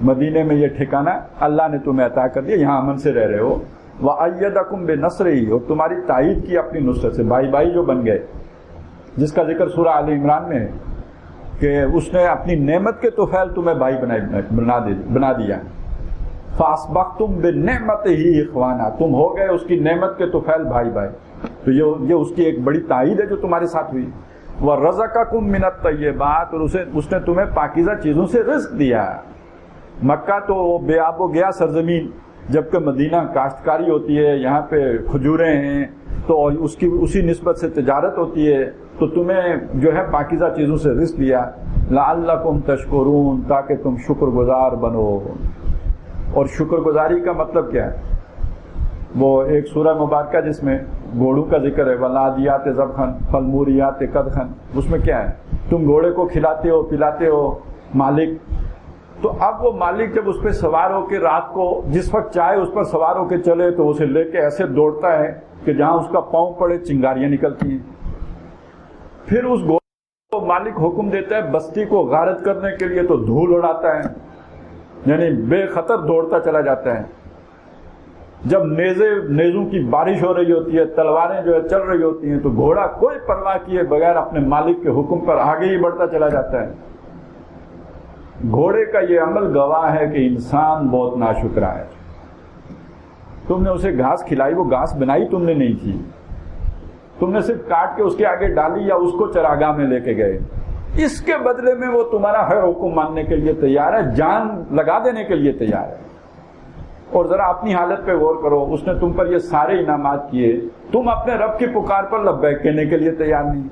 مدینے میں یہ ٹھکانہ اللہ نے تمہیں عطا کر دیا، یہاں امن سے رہ رہے ہو. وَأَيَّدَكُمْ بِنَصْرِهِ، اور تمہاری تائید کی اپنی نصرت سے. بھائی بھائی جو بن گئے، جس کا ذکر سورہ آل عمران میں ہے کہ اس نے اپنی نعمت کے طفیل تمہیں بھائی بنا دیا. فَأَصْبَحْتُمْ بِنِعْمَتِهِ إِخْوَانًا، تم ہو گئے اس کی نعمت کے طفیل بھائی بھائی. تو یہ اس کی ایک بڑی تائید ہے جو تمہارے ساتھ ہوئی. وَرَزَقَكُم مِّنَ الطَّيِّبَاتِ، اور اس نے تمہیں پاکیزہ چیزوں سے رزق دیا. مکہ تو بے آب و گیا سرزمین، جبکہ مدینہ کاشتکاری ہوتی ہے، یہاں پہ کھجوریں ہیں، تو اسی نسبت سے تجارت ہوتی ہے. تو تمہیں جو ہے پاکیزہ چیزوں سے رزق دیا. لعلکم تشکرون، تاکہ تم شکر گزار بنو. اور شکر گزاری کا مطلب کیا ہے؟ وہ ایک سورہ مبارکہ جس میں گھوڑوں کا ذکر ہے، والعادیات ضبحا فالموریات قدحا. اس میں کیا ہے؟ تم گھوڑے کو کھلاتے ہو پلاتے ہو مالک. تو اب وہ مالک جب اس پہ سوار ہو کے رات کو جس وقت چاہے اس پر سوار ہو کے چلے تو اسے لے کے ایسے دوڑتا ہے کہ جہاں اس کا پاؤں پڑے چنگاریاں نکلتی ہیں. پھر اس گھوڑے کو مالک حکم دیتا ہے بستی کو غارت کرنے کے لیے، تو دھول اڑاتا ہے، یعنی بے خطر دوڑتا چلا جاتا ہے. جب نیزوں کی بارش ہو رہی ہوتی ہے، تلواریں جو ہے چل رہی ہوتی ہیں، تو گھوڑا کوئی پرواہ کیے بغیر اپنے مالک کے حکم پر آگے ہی بڑھتا چلا جاتا ہے. گھوڑے کا یہ عمل گواہ ہے کہ انسان بہت ناشکرا ہے. تم نے اسے گھاس کھلائی، وہ گھاس بنائی تم نے نہیں تھی، تم نے صرف کاٹ کے اس کے آگے ڈالی یا اس کو چراگاہ میں لے کے گئے. اس کے بدلے میں وہ تمہارا ہر حکم ماننے کے لیے تیار ہے، جان لگا دینے کے لیے تیار ہے. اور ذرا اپنی حالت پہ غور کرو، اس نے تم پر یہ سارے انعامات کیے، تم اپنے رب کی پکار پر لبیک کہنے کے لیے تیار نہیں.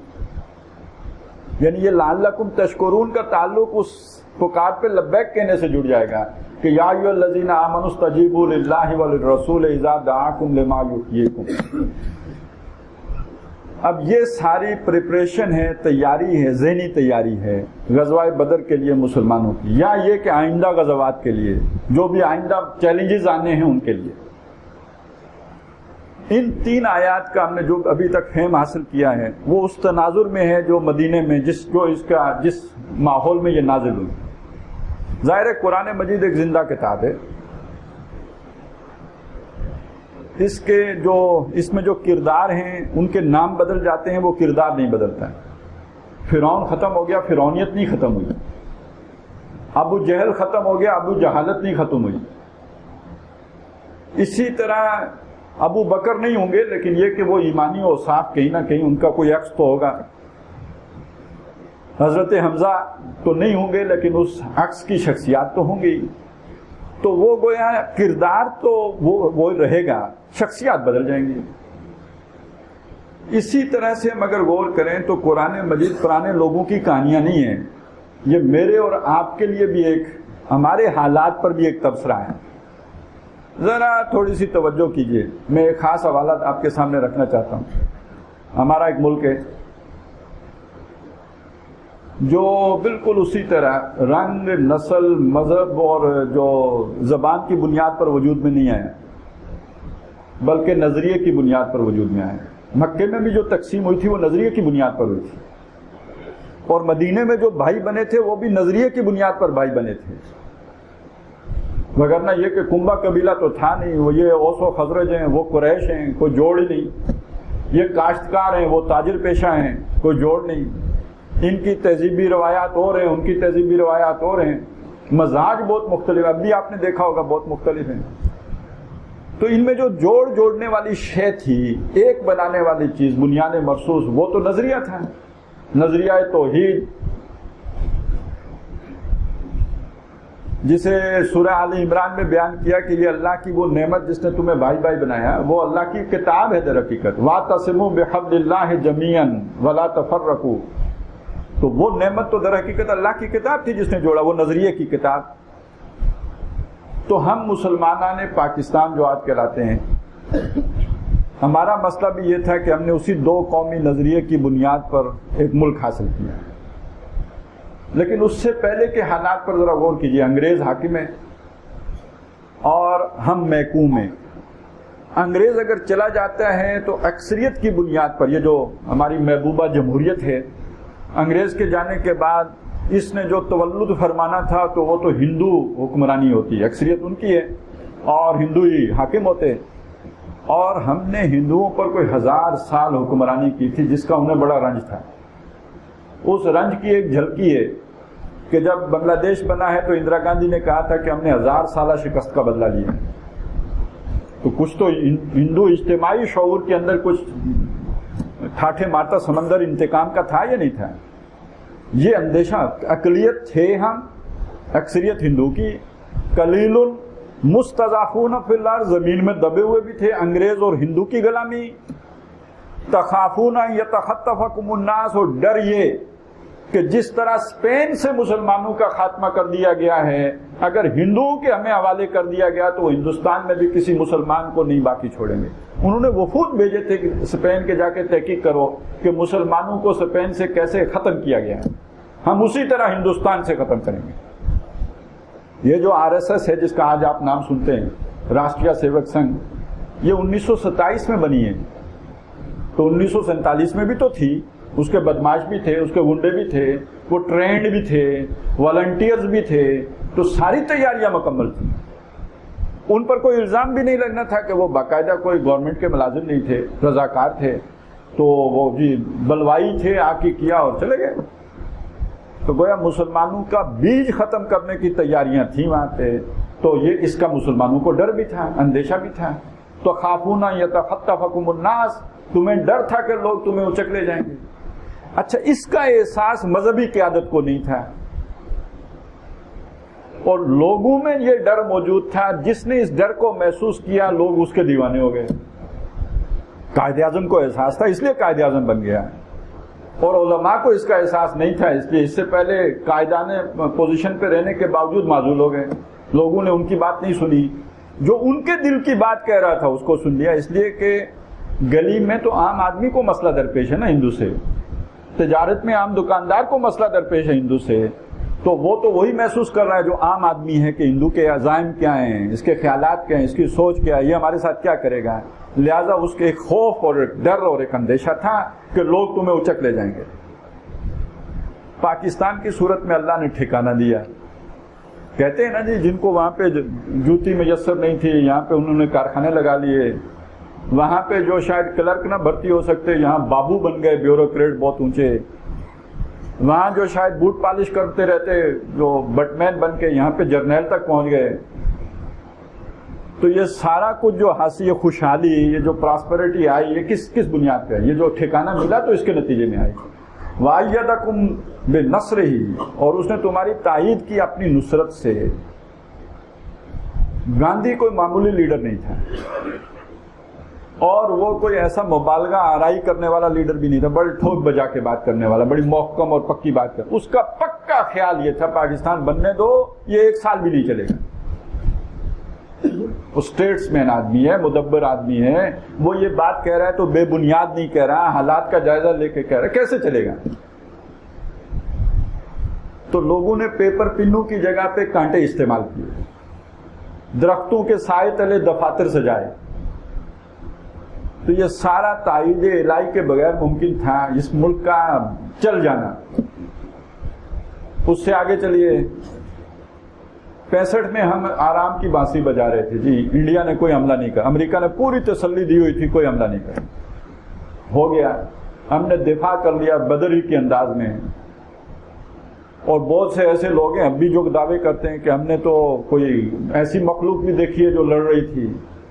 یعنی یہ لعلکم تشکرون کا تعلق اس پکار پہ لبیک کہنے سے جڑ جائے گا کہ یا ایھا الذین آمنوا استجیبوا للہ وللرسول اذا دعاکم لما یحییکم. اب یہ ساری پریپریشن ہے، تیاری ہے، ذہنی تیاری ہے غزوہ بدر کے لیے مسلمانوں کی، یا یہ کہ آئندہ غزوات کے لیے جو بھی آئندہ چیلنجز آنے ہیں ان کے لیے. ان 3 آیات کا ہم نے جو ابھی تک فہم حاصل کیا ہے وہ اس تناظر میں ہے جو مدینے میں جس ماحول میں یہ نازل ہوئی. ظاہر ہے قرآن مجید ایک زندہ کتاب ہے، اس میں جو کردار ہیں ان کے نام بدل جاتے ہیں، وہ کردار نہیں بدلتا ہے. فرعون ختم ہو گیا، فرعونیت نہیں ختم ہوئی. ابو جہل ختم ہو گیا، ابو جہالت نہیں ختم ہوئی. اسی طرح ابو بکر نہیں ہوں گے، لیکن یہ کہ وہ ایمانی اوصاف کہیں نہ کہیں ان کا کوئی عکس تو ہوگا. حضرت حمزہ تو نہیں ہوں گے، لیکن اس عکس کی شخصیات تو ہوں گی. تو وہ گویا کردار تو وہ رہے گا، شخصیات بدل جائیں گی. اسی طرح سے ہم اگر غور کریں تو قرآن مجید پرانے لوگوں کی کہانیاں نہیں ہیں، یہ میرے اور آپ کے لیے بھی ایک، ہمارے حالات پر بھی ایک تبصرہ ہے. ذرا تھوڑی سی توجہ کیجئے، میں ایک خاص حوالہ آپ کے سامنے رکھنا چاہتا ہوں. ہمارا ایک ملک ہے جو بالکل اسی طرح رنگ، نسل، مذہب اور جو زبان کی بنیاد پر وجود میں نہیں آیا، بلکہ نظریے کی بنیاد پر وجود میں آیا. مکے میں بھی جو تقسیم ہوئی تھی وہ نظریے کی بنیاد پر ہوئی تھی، اور مدینے میں جو بھائی بنے تھے وہ بھی نظریے کی بنیاد پر بھائی بنے تھے. وگرنہ یہ کہ کنبہ قبیلہ تو تھا نہیں، وہ یہ اوس و خزرج ہیں، وہ قریش ہیں، کوئی جوڑ ہی نہیں. یہ کاشتکار ہیں، وہ تاجر پیشہ ہیں، کوئی جوڑ نہیں. ان کی تہذیبی روایات اور ہیں، ان کی تہذیبی روایات اور ہیں. مزاج بہت مختلف، اب بھی آپ نے دیکھا ہوگا بہت مختلف ہیں. تو ان میں جو جوڑنے والی شے تھی، ایک بنانے والی چیز، بنیاد مرصوص، وہ تو نظریہ تھا. نظریہ توحید جسے سورہ آل عمران میں بیان کیا کہ یہ اللہ کی وہ نعمت جس نے تمہیں بھائی بھائی بنایا، وہ اللہ کی کتاب ہے در حقیقت، وَاعْتَصِمُوا بِحَبْلِ اللَّهِ جَمِيعًا وَلَا تَفَرَّقُوا، تو وہ نعمت تو در حقیقت اللہ کی کتاب تھی جس نے جوڑا، وہ نظریے کی کتاب۔ تو ہم مسلمانان پاکستان جو آج کہلاتے ہیں، ہمارا مسئلہ بھی یہ تھا کہ ہم نے اسی دو قومی نظریے کی بنیاد پر ایک ملک حاصل کیا، لیکن اس سے پہلے کے حالات پر ذرا غور کیجیے۔ انگریز حاکم ہے اور ہم محکوم ہیں۔ انگریز اگر چلا جاتا ہے تو اکثریت کی بنیاد پر، یہ جو ہماری محبوبہ جمہوریت ہے، انگریز کے جانے کے بعد اس نے جو تولد فرمانا تھا تو وہ تو ہندو حکمرانی ہوتی ہے، اکثریت ان کی ہے اور ہندو ہی حاکم ہوتے، اور ہم نے ہندوؤں پر کوئی 1000 سال حکمرانی کی تھی جس کا انہیں بڑا رنج تھا۔ اس رنج کی ایک جھلکی ہے کہ جب بنگلہ دیش بنا ہے تو اندرا گاندھی نے کہا تھا کہ ہم نے 1000 سالہ شکست کا بدلہ لیا، تو کچھ تو ہندو اجتماعی شعور کے اندر کچھ ٹھاٹھے مارتا سمندر انتقام کا تھا یا نہیں تھا؟ یہ اندیشہ، اقلیت تھے ہم، اکثریت ہندو کی، قلیل مستضعفون فی الارض، زمین میں دبے ہوئے بھی تھے، انگریز اور ہندو کی غلامی، تخافون یتخطفکم الناس، اور ڈر یہ کہ جس طرح اسپین سے مسلمانوں کا خاتمہ کر دیا گیا ہے، اگر ہندوؤں کے ہمیں حوالے کر دیا گیا تو وہ ہندوستان میں بھی کسی مسلمان کو نہیں باقی چھوڑیں گے۔ انہوں نے وفود بھیجے تھے کہ اسپین کے جا کے تحقیق کرو کہ مسلمانوں کو اسپین سے کیسے ختم کیا گیا ہے، ہم اسی طرح ہندوستان سے ختم کریں گے۔ یہ جو RSS ہے جس کا آج آپ نام سنتے ہیں، راشٹریہ سیوک سنگھ، یہ 1927 میں بنی ہے، تو 1947 میں بھی تو تھی، اس کے بدماش بھی تھے، اس کے گنڈے بھی تھے، وہ ٹرینڈ بھی تھے، والنٹیئرز بھی تھے، تو ساری تیاریاں مکمل تھیں۔ ان پر کوئی الزام بھی نہیں لگنا تھا کہ وہ باقاعدہ کوئی گورنمنٹ کے ملازم نہیں تھے، رضاکار تھے، تو وہ جی بلوائی تھے، آ کے کیا اور چلے گئے۔ تو گویا مسلمانوں کا بیج ختم کرنے کی تیاریاں تھیں وہاں پہ، تو یہ اس کا مسلمانوں کو ڈر بھی تھا، اندیشہ بھی تھا۔ تو خافون یتخطفکم الناس، تمہیں ڈر تھا کہ لوگ تمہیں اچک لے جائیں گے۔ اچھا، اس کا احساس مذہبی قیادت کو نہیں تھا، اور لوگوں میں یہ ڈر موجود تھا۔ جس نے اس ڈر کو محسوس کیا لوگ اس کے دیوانے ہو گئے۔ قائد اعظم کو احساس تھا اس لیے قائد اعظم بن گیا، اور علماء کو اس کا احساس نہیں تھا، اس لیے اس سے پہلے قائدانہ پوزیشن پہ رہنے کے باوجود معزول ہو گئے۔ لوگوں نے ان کی بات نہیں سنی، جو ان کے دل کی بات کہہ رہا تھا اس کو سن لیا، اس لیے کہ گلی میں تو عام آدمی کو مسئلہ درپیش ہے نا ہندو سے، تجارت میں عام دکاندار کو مسئلہ درپیش ہے ہندو سے، تو وہ تو وہی محسوس کر رہا ہے جو عام آدمی ہے کہ ہندو کے عزائم کیا ہیں، اس کے خیالات کیا ہیں، اس کی سوچ کیا ہے، یہ ہمارے ساتھ کیا کرے گا۔ لہذا اس کے ایک خوف اور ایک ڈر اور ایک اندیشہ تھا کہ لوگ تمہیں اچک لے جائیں گے۔ پاکستان کی صورت میں اللہ نے ٹھکانہ دیا۔ کہتے ہیں نا جی، جن کو وہاں پہ جوتی میسر نہیں تھی، یہاں پہ انہوں نے کارخانے لگا لیے، وہاں پہ جو شاید کلرک نہ بھرتی ہو سکتے یہاں بابو بن گئے، بیوروکریٹ بہت اونچے، وہاں جو شاید بوٹ پالش کرتے رہتے جو بٹ مین بن کے یہاں پہ جرنیل تک پہنچ گئے۔ تو یہ سارا کچھ جو حاصل، یہ خوشحالی، یہ جو پراسپریٹی آئی، یہ کس بنیاد پہ ہے؟ یہ جو ٹھکانہ ملا تو اس کے نتیجے میں آئی۔ وَأَيَّدَكُمْ بِنَصْرِهِ، اور اس نے تمہاری تائید کی اپنی نصرت سے۔ گاندھی کوئی معمولی لیڈر نہیں تھا، اور وہ کوئی ایسا مبالغہ آرائی کرنے والا لیڈر بھی نہیں تھا، بڑی ٹھوک بجا کے بات کرنے والا، بڑی محکم اور پکی بات کر۔ اس کا پکا خیال یہ تھا پاکستان بننے دو، یہ 1 سال بھی نہیں چلے گا۔ وہ اسٹیٹس مین آدمی ہے، مدبر آدمی ہے، وہ یہ بات کہہ رہا ہے تو بے بنیاد نہیں کہہ رہا، حالات کا جائزہ لے کے کہہ رہا ہے، کیسے چلے گا؟ تو لوگوں نے پیپر پنوں کی جگہ پہ کانٹے استعمال کیے، درختوں کے سائے تلے دفاتر سجائے۔ تو یہ سارا تائید الہی کے بغیر ممکن تھا اس ملک کا چل جانا۔ اس سے آگے چلیے، 65 میں ہم آرام کی بانسی بجا رہے تھے، جی انڈیا نے کوئی حملہ نہیں کرا، امریکہ نے پوری تسلی دی ہوئی تھی کوئی حملہ نہیں کرا، ہو گیا، ہم نے دفاع کر لیا بدری کے انداز میں۔ اور بہت سے ایسے لوگ ہیں اب بھی جو دعوے کرتے ہیں کہ ہم نے تو کوئی ایسی مخلوق بھی دیکھی ہے جو لڑ رہی تھی۔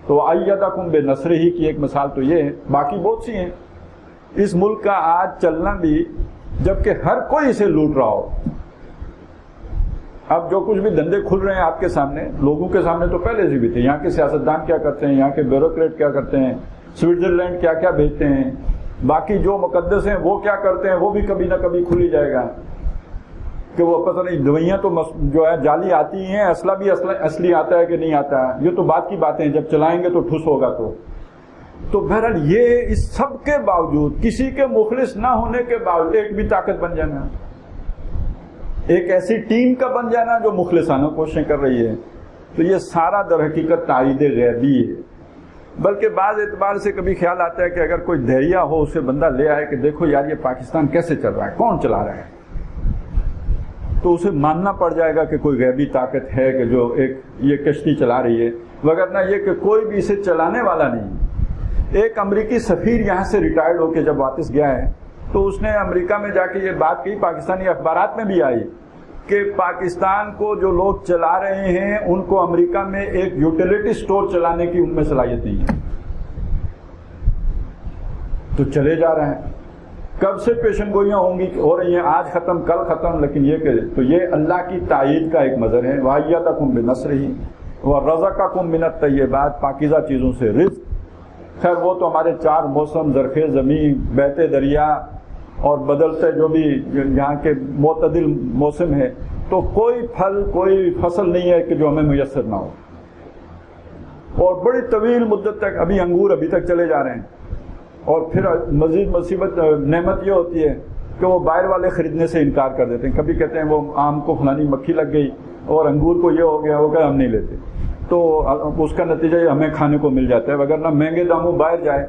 تو ایدکم بنصرہ کی ایک مثال تو یہ ہے، باقی بہت سی ہیں۔ اس ملک کا آج چلنا بھی جبکہ ہر کوئی اسے لوٹ رہا ہو. اب جو کچھ بھی دھندے کھل رہے ہیں آپ کے سامنے، لوگوں کے سامنے تو پہلے سے بھی تھے. یہاں کے سیاستدان کیا کرتے ہیں، یہاں کے بیوروکریٹ کیا کرتے ہیں، سوئٹزرلینڈ کیا کیا بھیجتے ہیں، باقی جو مقدس ہیں وہ کیا کرتے ہیں، وہ بھی کبھی نہ کبھی کھل ہی جائے گا کہ وہ پتہ نہیں دوائیاں تو جو ہے جعلی آتی ہیں، اسلحہ بھی اصلی آتا ہے کہ نہیں آتا ہے. یہ تو بات کی باتیں ہیں، جب چلائیں گے تو ٹھوس ہوگا. تو بہرحال یہ اس سب کے باوجود، کسی کے مخلص نہ ہونے کے باوجود، ایک بھی طاقت بن جانا، ایک ایسی ٹیم کا بن جانا جو مخلصانہ کوششیں کر رہی ہے. تو یہ سارا در حقیقت تائید غیبی ہے. بلکہ بعض اعتبار سے کبھی خیال آتا ہے کہ اگر کوئی دہریہ ہو، اسے بندہ لے آئے کہ دیکھو یار یہ پاکستان کیسے چل رہا ہے، کون چلا رہا ہے، تو اسے ماننا پڑ جائے گا کہ کوئی غیبی طاقت ہے کہ جو ایک یہ کشتی چلا رہی ہے، وگرنہ یہ کہ کوئی بھی اسے چلانے والا نہیں. ایک امریکی سفیر یہاں سے ریٹائرڈ ہو کے جب واپس گیا ہے تو اس نے امریکہ میں جا کے یہ بات کہی، پاکستانی اخبارات میں بھی آئی، کہ پاکستان کو جو لوگ چلا رہے ہیں ان کو امریکہ میں ایک یوٹیلیٹی سٹور چلانے کی ان میں صلاحیت نہیں ہے، تو چلے جا رہے ہیں. کب سے پیشن گوئیاں ہوں گی، ہو رہی ہیں، آج ختم کل ختم، لیکن یہ کہ تو یہ اللہ کی تائید کا ایک مظہر ہے. وَأَيَّدَكُمْ بِنَصْرِهِ وَرَزَقَكُم مِّنَ الطَّيِّبَاتِ، پاکیزہ چیزوں سے رزق. خیر وہ تو ہمارے 4 موسم، زرخیز زمین، بہتے دریا اور بدلتے جو بھی یہاں کے معتدل موسم ہے، تو کوئی پھل کوئی فصل نہیں ہے کہ جو ہمیں میسر نہ ہو. اور بڑی طویل مدت تک، ابھی انگور ابھی تک چلے جا رہے ہیں. اور پھر مزید مصیبت نعمت یہ ہوتی ہے کہ وہ باہر والے خریدنے سے انکار کر دیتے ہیں. کبھی کہتے ہیں وہ آم کو فلانی مکھی لگ گئی اور انگور کو یہ ہو گیا، وہ کہ ہم نہیں لیتے، تو اس کا نتیجہ یہ ہمیں کھانے کو مل جاتا ہے، وگرنہ مہنگے داموں باہر جائے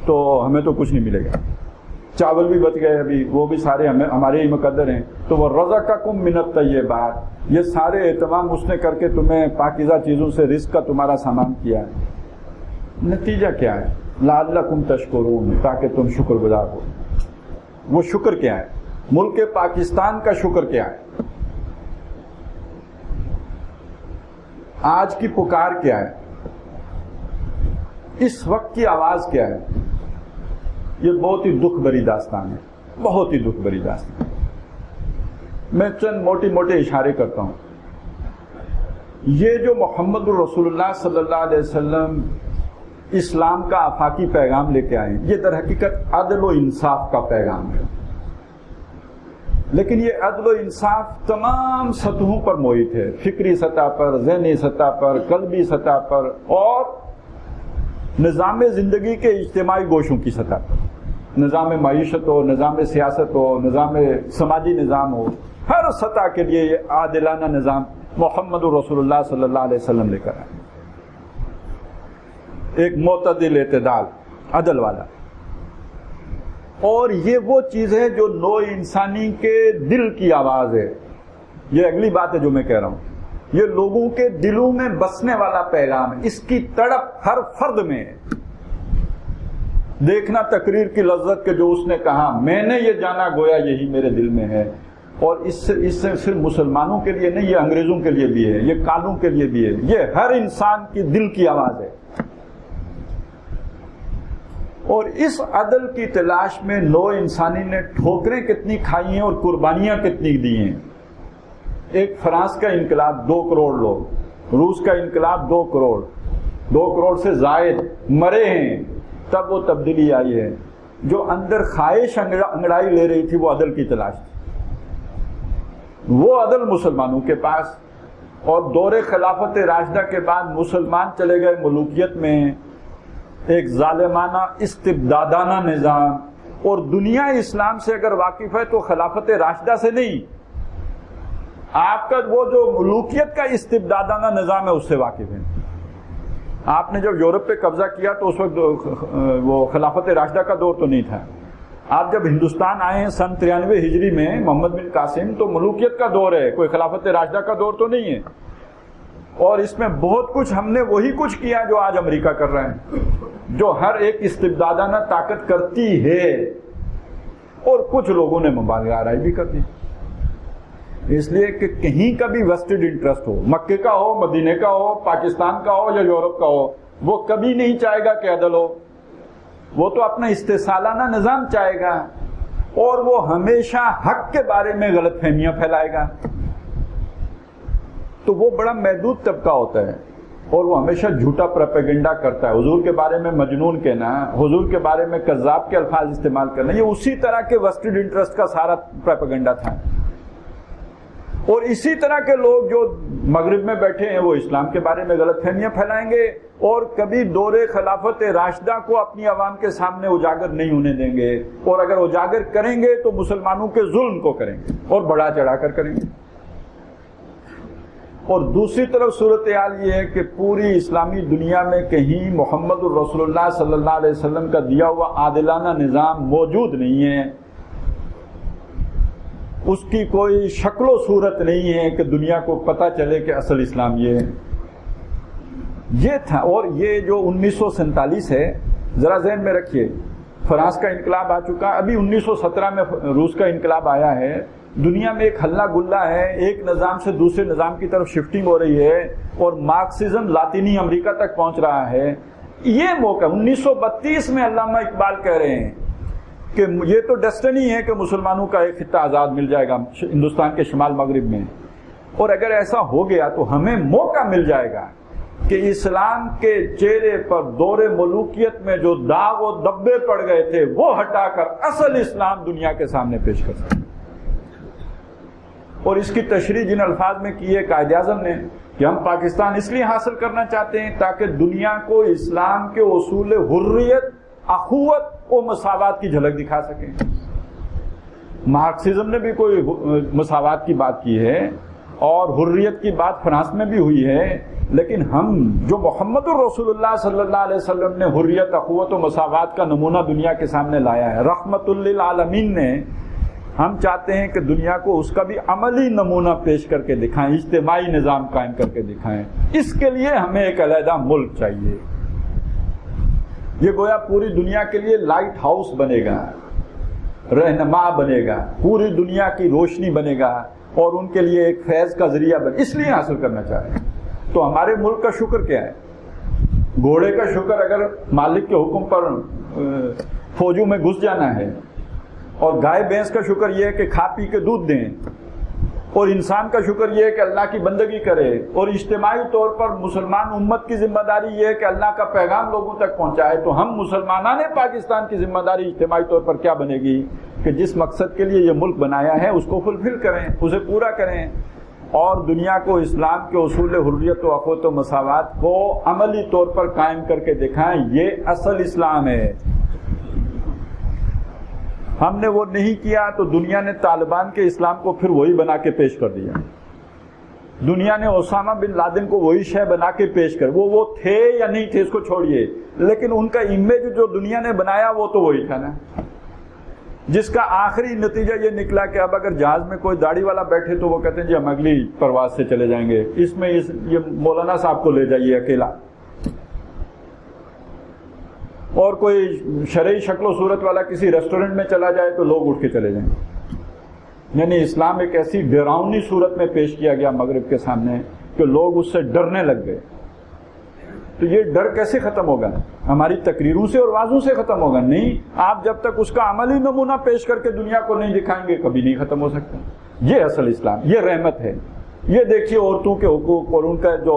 تو ہمیں تو کچھ نہیں ملے گا. چاول بھی بچ گئے ابھی، وہ بھی سارے ہمارے ہی مقدر ہیں. تو وہ رزقکم من الطیبات، یہ سارے اہتمام اس نے کر کے تمہیں پاکیزہ چیزوں سے رزق کا تمہارا سامان کیا ہے. نتیجہ کیا ہے؟ لعلکم تشکرون، تاکہ تم شکر گزار ہو. وہ شکر کیا ہے؟ ملک پاکستان کا شکر کیا ہے؟ آج کی پکار کیا ہے؟ اس وقت کی آواز کیا ہے؟ یہ بہت ہی دکھ بھری داستان ہے، بہت ہی دکھ بھری داستان. میں چند موٹے اشارے کرتا ہوں. یہ جو محمد الرسول اللہ صلی اللہ علیہ وسلم اسلام کا آفاقی پیغام لے کے آئے ہیں، یہ در حقیقت عدل و انصاف کا پیغام ہے. لیکن یہ عدل و انصاف تمام سطحوں پر محیط ہے، فکری سطح پر، ذہنی سطح پر، قلبی سطح پر، اور نظام زندگی کے اجتماعی گوشوں کی سطح پر. نظام معیشت ہو، نظام سیاست ہو، نظام سماجی نظام ہو، ہر سطح کے لیے یہ عادلانہ نظام محمد رسول اللہ صلی اللہ علیہ وسلم لے کر آئے. ایک معتدل، اعتدال، عدل والا. اور یہ وہ چیز ہے جو نوع انسانی کے دل کی آواز ہے. یہ اگلی بات ہے جو میں کہہ رہا ہوں. یہ لوگوں کے دلوں میں بسنے والا پیغام ہے. اس کی تڑپ ہر فرد میں ہے. دیکھنا تقریر کی لذت کے جو اس نے کہا، میں نے یہ جانا گویا یہی میرے دل میں ہے. اور اس سے صرف مسلمانوں کے لیے نہیں، یہ انگریزوں کے لیے بھی ہے، یہ کالوں کے لیے بھی ہے. یہ ہر انسان کی دل کی آواز ہے. اور اس عدل کی تلاش میں نوع انسانی نے ٹھوکریں کتنی کھائی ہیں اور قربانیاں کتنی دی ہیں. ایک فرانس کا انقلاب 2 کروڑ لوگ، روس کا انقلاب 2 کروڑ، 2 کروڑ سے زائد مرے ہیں. تب وہ تبدیلی آئی ہے. جو اندر خواہش انگڑائی لے رہی تھی وہ عدل کی تلاش تھی. وہ عدل مسلمانوں کے پاس. اور دور خلافت راشدہ کے بعد مسلمان چلے گئے ملوکیت میں، ایک ظالمانہ استبدادانہ نظام. اور دنیا اسلام سے اگر واقف ہے تو خلافت راشدہ سے نہیں، آپ کا وہ جو ملوکیت کا استبدادانہ نظام ہے اس سے واقف ہے. آپ نے جب یورپ پہ قبضہ کیا تو اس وقت وہ خلافت راشدہ کا دور تو نہیں تھا. آپ جب ہندوستان آئے ہیں سن 93 ہجری میں محمد بن قاسم، تو ملوکیت کا دور ہے، کوئی خلافت راشدہ کا دور تو نہیں ہے. اور اس میں بہت کچھ ہم نے وہی کچھ کیا جو آج امریکہ کر رہے ہیں، جو ہر ایک استبدادانہ طاقت کرتی ہے. اور کچھ لوگوں نے مبالغہ آرائی بھی کر دی، اس لیے کہ کہیں کا بھی ویسٹڈ انٹرسٹ ہو، مکے کا ہو، مدینے کا ہو، پاکستان کا ہو یا یورپ کا ہو، وہ کبھی نہیں چاہے گا کہ عدل ہو. وہ تو اپنا استحصالانہ نظام چاہے گا. اور وہ ہمیشہ حق کے بارے میں غلط فہمیاں پھیلائے گا. تو وہ بڑا محدود طبقہ ہوتا ہے اور وہ ہمیشہ جھوٹا پروپیگنڈا کرتا ہے. حضور کے بارے میں مجنون کہنا، حضور کے بارے میں کذاب کے الفاظ استعمال کرنا، یہ اسی طرح کے ویسٹڈ انٹرسٹ کا سارا پروپیگنڈا تھا. اور اسی طرح کے لوگ جو مغرب میں بیٹھے ہیں وہ اسلام کے بارے میں غلط فہمیاں پھیلائیں گے اور کبھی دور خلافت راشدہ کو اپنی عوام کے سامنے اجاگر نہیں ہونے دیں گے، اور اگر اجاگر کریں گے تو مسلمانوں کے ظلم کو کریں گے اور بڑا چڑھا کر کریں گے. اور دوسری طرف صورتحال یہ ہے کہ پوری اسلامی دنیا میں کہیں محمد الرسول اللہ صلی اللہ علیہ وسلم کا دیا ہوا عادلانہ نظام موجود نہیں ہے، اس کی کوئی شکل و صورت نہیں ہے کہ دنیا کو پتہ چلے کہ اصل اسلام یہ تھا. اور یہ جو 1947 ہے ذرا ذہن میں رکھیے، فرانس کا انقلاب آ چکا، ابھی 1917 میں روس کا انقلاب آیا ہے. دنیا میں ایک ہلہ گلہ ہے، ایک نظام سے دوسرے نظام کی طرف شفٹنگ ہو رہی ہے اور مارکسزم لاطینی امریکہ تک پہنچ رہا ہے. یہ موقع 1932 میں علامہ اقبال کہہ رہے ہیں کہ یہ تو ڈیسٹنی ہے کہ مسلمانوں کا ایک خطہ آزاد مل جائے گا ہندوستان کے شمال مغرب میں، اور اگر ایسا ہو گیا تو ہمیں موقع مل جائے گا کہ اسلام کے چہرے پر دور ملوکیت میں جو داغ و دبے پڑ گئے تھے وہ ہٹا کر اصل اسلام دنیا کے سامنے پیش کر سکیں. اور اس کی تشریح جن الفاظ میں کی ہے قائد اعظم نے کہ ہم پاکستان اس لیے حاصل کرنا چاہتے ہیں تاکہ دنیا کو اسلام کے اصول حریت، اخوت و مساوات کی جھلک دکھا سکیں. مارکسزم نے بھی کوئی مساوات کی بات کی ہے اور حریت کی بات فرانس میں بھی ہوئی ہے، لیکن ہم جو محمد الرسول اللہ صلی اللہ علیہ وسلم نے حریت، اخوت و مساوات کا نمونہ دنیا کے سامنے لایا ہے، رحمت للعالمین نے، ہم چاہتے ہیں کہ دنیا کو اس کا بھی عملی نمونہ پیش کر کے دکھائیں، اجتماعی نظام قائم کر کے دکھائیں. اس کے لیے ہمیں ایک علیحدہ ملک چاہیے. یہ گویا پوری دنیا کے لیے لائٹ ہاؤس بنے گا، رہنما بنے گا، پوری دنیا کی روشنی بنے گا اور ان کے لیے ایک فیض کا ذریعہ بنے. اس لیے حاصل کرنا چاہ رہے ہیں. تو ہمارے ملک کا شکر کیا ہے؟ گھوڑے کا شکر اگر مالک کے حکم پر فوجوں میں گھس جانا ہے، اور گائے بھینس کا شکر یہ ہے کہ کھا پی کے دودھ دیں، اور انسان کا شکر یہ ہے کہ اللہ کی بندگی کرے، اور اجتماعی طور پر مسلمان امت کی ذمہ داری یہ ہے کہ اللہ کا پیغام لوگوں تک پہنچائے. تو ہم مسلمانان پاکستان کی ذمہ داری اجتماعی طور پر کیا بنے گی کہ جس مقصد کے لیے یہ ملک بنایا ہے اس کو فلفل کریں، اسے پورا کریں، اور دنیا کو اسلام کے اصول حریت و اخوت و مساوات کو عملی طور پر قائم کر کے دکھائیں. یہ اصل اسلام ہے. ہم نے وہ نہیں کیا تو دنیا نے طالبان کے اسلام کو پھر وہی بنا کے پیش کر دیا. دنیا نے اسامہ بن لادن کو وہی شے بنا کے پیش کر، وہ تھے یا نہیں تھے اس کو چھوڑیے، لیکن ان کا امیج جو دنیا نے بنایا وہ تو وہی تھا نا، جس کا آخری نتیجہ یہ نکلا کہ اب اگر جہاز میں کوئی داڑھی والا بیٹھے تو وہ کہتے ہیں جی ہم اگلی پرواز سے چلے جائیں گے، اس میں یہ مولانا صاحب کو لے جائیے اکیلا. اور کوئی شرعی شکل و صورت والا کسی ریسٹورنٹ میں چلا جائے تو لوگ اٹھ کے چلے جائیں. یعنی اسلام ایک ایسی ڈراؤنی صورت میں پیش کیا گیا مغرب کے سامنے کہ لوگ اس سے ڈرنے لگ گئے. تو یہ ڈر کیسے ختم ہوگا؟ ہماری تقریروں سے اور وعظوں سے ختم ہوگا؟ نہیں، آپ جب تک اس کا عملی نمونہ پیش کر کے دنیا کو نہیں دکھائیں گے کبھی نہیں ختم ہو سکتا. یہ اصل اسلام، یہ رحمت ہے. یہ دیکھیے عورتوں کے حقوق اور ان کا جو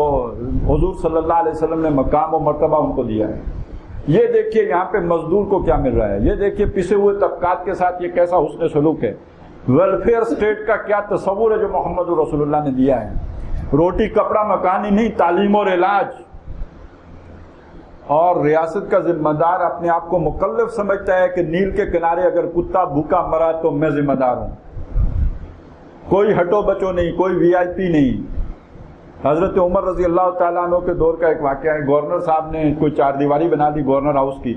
حضور صلی اللہ علیہ وسلم نے مقام و مرتبہ ان کو دیا ہے. یہ دیکھیے یہاں پہ مزدور کو کیا مل رہا ہے. یہ دیکھیے پسے ہوئے طبقات کے ساتھ یہ کیسا حسن سلوک ہے. ویلفیئر سٹیٹ کا کیا تصور ہے جو محمد رسول اللہ نے دیا ہے. روٹی کپڑا مکان ہی نہیں، تعلیم اور علاج. اور ریاست کا ذمہ دار اپنے آپ کو مکلف سمجھتا ہے کہ نیل کے کنارے اگر کتا بھوکا مرا تو میں ذمہ دار ہوں. کوئی ہٹو بچو نہیں، کوئی وی آئی پی نہیں. حضرت عمر رضی اللہ تعالیٰ عنہ کے دور کا ایک واقعہ ہے. گورنر صاحب نے کوئی چار دیواری بنا دی گورنر ہاؤس کی.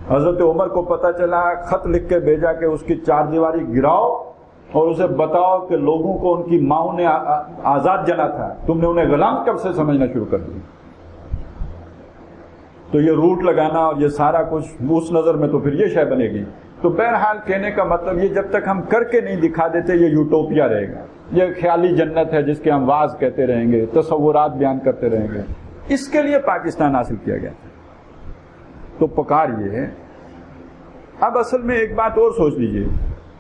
حضرت عمر کو پتہ چلا، خط لکھ کے بھیجا کہ اس کی چار دیواری گراؤ اور اسے بتاؤ کہ لوگوں کو ان کی ماؤں نے آزاد جنا تھا، تم نے انہیں غلام کب سے سمجھنا شروع کر دیا. تو یہ روٹ لگانا اور یہ سارا کچھ اس نظر میں تو پھر یہ شے بنے گی. تو بہرحال کہنے کا مطلب یہ جب تک ہم کر کے نہیں دکھا دیتے یہ یوٹوپیا رہے گا. یہ خیالی جنت ہے جس کے ہم واز کہتے رہیں گے، تصورات بیان کرتے رہیں گے. اس کے لیے پاکستان حاصل کیا گیا. تو پکار یہ ہے اب اصل میں ایک بات اور سوچ لیجئے،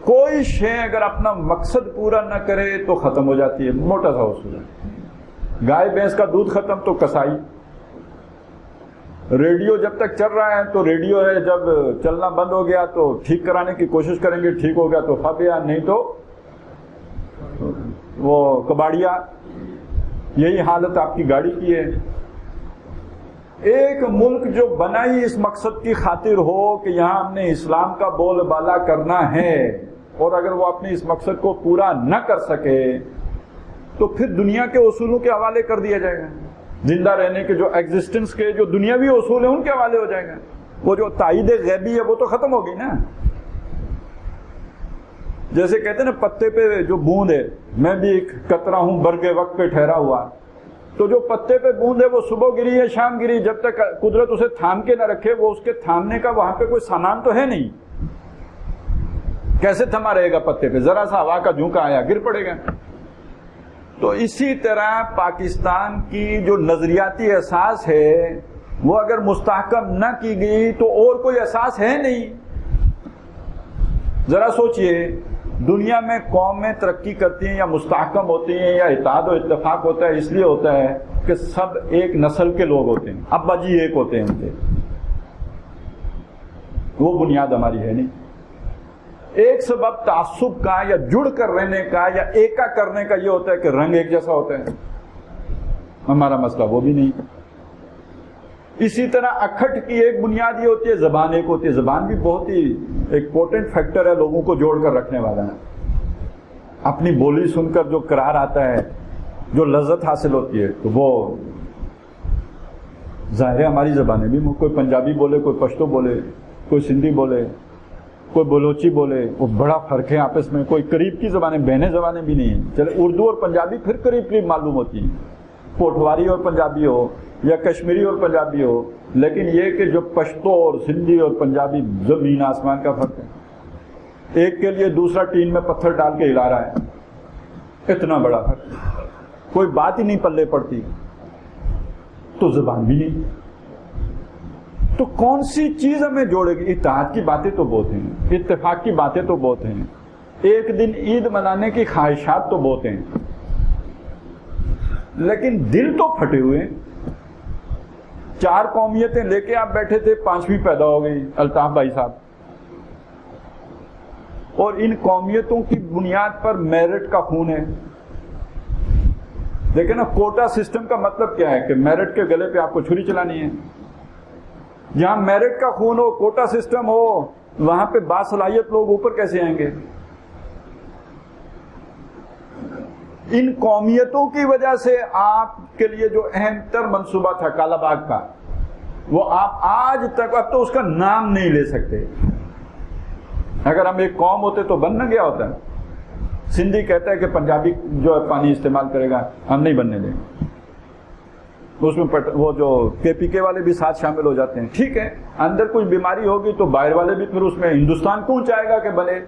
کوئی شے اگر اپنا مقصد پورا نہ کرے تو ختم ہو جاتی ہے. موٹا سا اصول ہے. گائے بھینس کا دودھ ختم تو کسائی. ریڈیو جب تک چل رہا ہے تو ریڈیو ہے، جب چلنا بند ہو گیا تو ٹھیک کرانے کی کوشش کریں گے، ٹھیک ہو گیا تو فبیا، نہیں تو وہ کباڑیا. یہی حالت آپ کی گاڑی کی ہے. ایک ملک جو بنا ہی اس مقصد کی خاطر ہو کہ یہاں ہم نے اسلام کا بول بالا کرنا ہے، اور اگر وہ اپنے اس مقصد کو پورا نہ کر سکے تو پھر دنیا کے اصولوں کے حوالے کر دیا جائے گا. زندہ رہنے کے جو ایگزسٹنس کے جو دنیاوی اصول ہیں ان کے حوالے ہو جائے گا. وہ جو تائید غیبی ہے وہ تو ختم ہو گئی نا. جیسے کہتے ہیں نا پتے پہ جو بوند ہے، میں بھی ایک قطرہ ہوں برگ وقت پہ ٹھہرا ہوا. تو جو پتے پہ بوند ہے وہ صبح گری ہے شام گری، جب تک قدرت اسے تھام کے نہ رکھے وہ اس کے تھامنے کا وہاں پہ کوئی سامان تو ہے نہیں. کیسے تھما رہے گا پتے پہ؟ ذرا سا ہوا کا جھونکا آیا گر پڑے گا. تو اسی طرح پاکستان کی جو نظریاتی اساس ہے وہ اگر مستحکم نہ کی گئی تو اور کوئی اساس ہے نہیں. ذرا سوچئے، دنیا میں قومیں ترقی کرتی ہیں یا مستحکم ہوتی ہیں یا اتحاد و اتفاق ہوتا ہے، اس لیے ہوتا ہے کہ سب ایک نسل کے لوگ ہوتے ہیں، ابا جی ایک ہوتے ہیں ان کے. وہ بنیاد ہماری ہے نہیں. ایک سبب تعصب کا یا جڑ کر رہنے کا یا ایکا کرنے کا یہ ہوتا ہے کہ رنگ ایک جیسا ہوتا ہے. ہمارا مسئلہ وہ بھی نہیں. اسی طرح اکھٹ کی ایک بنیاد یہ ہوتی ہے، زبان ایک ہوتی ہے. زبان بھی بہت ہی ایک پورٹنٹ فیکٹر ہے لوگوں کو جوڑ کر رکھنے والا ہے. اپنی بولی سن کر جو قرار آتا ہے، جو لذت حاصل ہوتی ہے، تو وہ ظاہر ہے ہماری زبانیں بھی، کوئی پنجابی بولے، کوئی پشتو بولے، کوئی سندھی بولے، کوئی بلوچی بولے، وہ بڑا فرق ہے آپس میں. کوئی قریب کی زبانیں، بہنے زبانیں بھی نہیں ہیں. چلے اردو اور پنجابی پھر قریب قریب معلوم ہوتی ہیں، پوٹھواری اور پنجابی ہو یا کشمیری اور پنجابی ہو، لیکن یہ کہ جو پشتو اور سندھی اور پنجابی زمین آسمان کا فرق ہے. ایک کے لیے دوسرا ٹین میں پتھر ڈال کے ہلا رہا ہے، اتنا بڑا فرق. کوئی بات ہی نہیں پلے پڑتی، تو زبان بھی نہیں. تو کون سی چیز ہمیں جوڑے گی؟ اتحاد کی باتیں تو بہت ہیں، اتفاق کی باتیں تو بہت ہیں، ایک دن عید منانے کی خواہشات تو بہت ہیں، لیکن دل تو پھٹے ہوئے ہیں. 4 قومیتیں لے کے آپ بیٹھے تھے، 5ویں پیدا ہو گئی الطاف بھائی صاحب. اور ان قومیتوں کی بنیاد پر میرٹ کا خون ہے. دیکھیں نا، کوٹا سسٹم کا مطلب کیا ہے کہ میرٹ کے گلے پہ آپ کو چھری چلانی ہے. جہاں میرٹ کا خون ہو، کوٹا سسٹم ہو، وہاں پہ باصلاحیت لوگ اوپر کیسے آئیں گے؟ ان قومیتوں کی وجہ سے آپ کے لیے جو اہم تر منصوبہ تھا کالا باغ کا، وہ آپ آج تک اب تو اس کا نام نہیں لے سکتے. اگر ہم ایک قوم ہوتے تو بن نہ گیا ہوتا. سندھی کہتا ہے کہ پنجابی جو ہے پانی استعمال کرے گا، ہم نہیں بننے دیں. اس میں وہ جو KPK والے بھی ساتھ شامل ہو جاتے ہیں. ٹھیک ہے، اندر کوئی بیماری ہوگی تو باہر والے بھی پھر اس میں ہندوستان کون چاہے گا کہ بنے.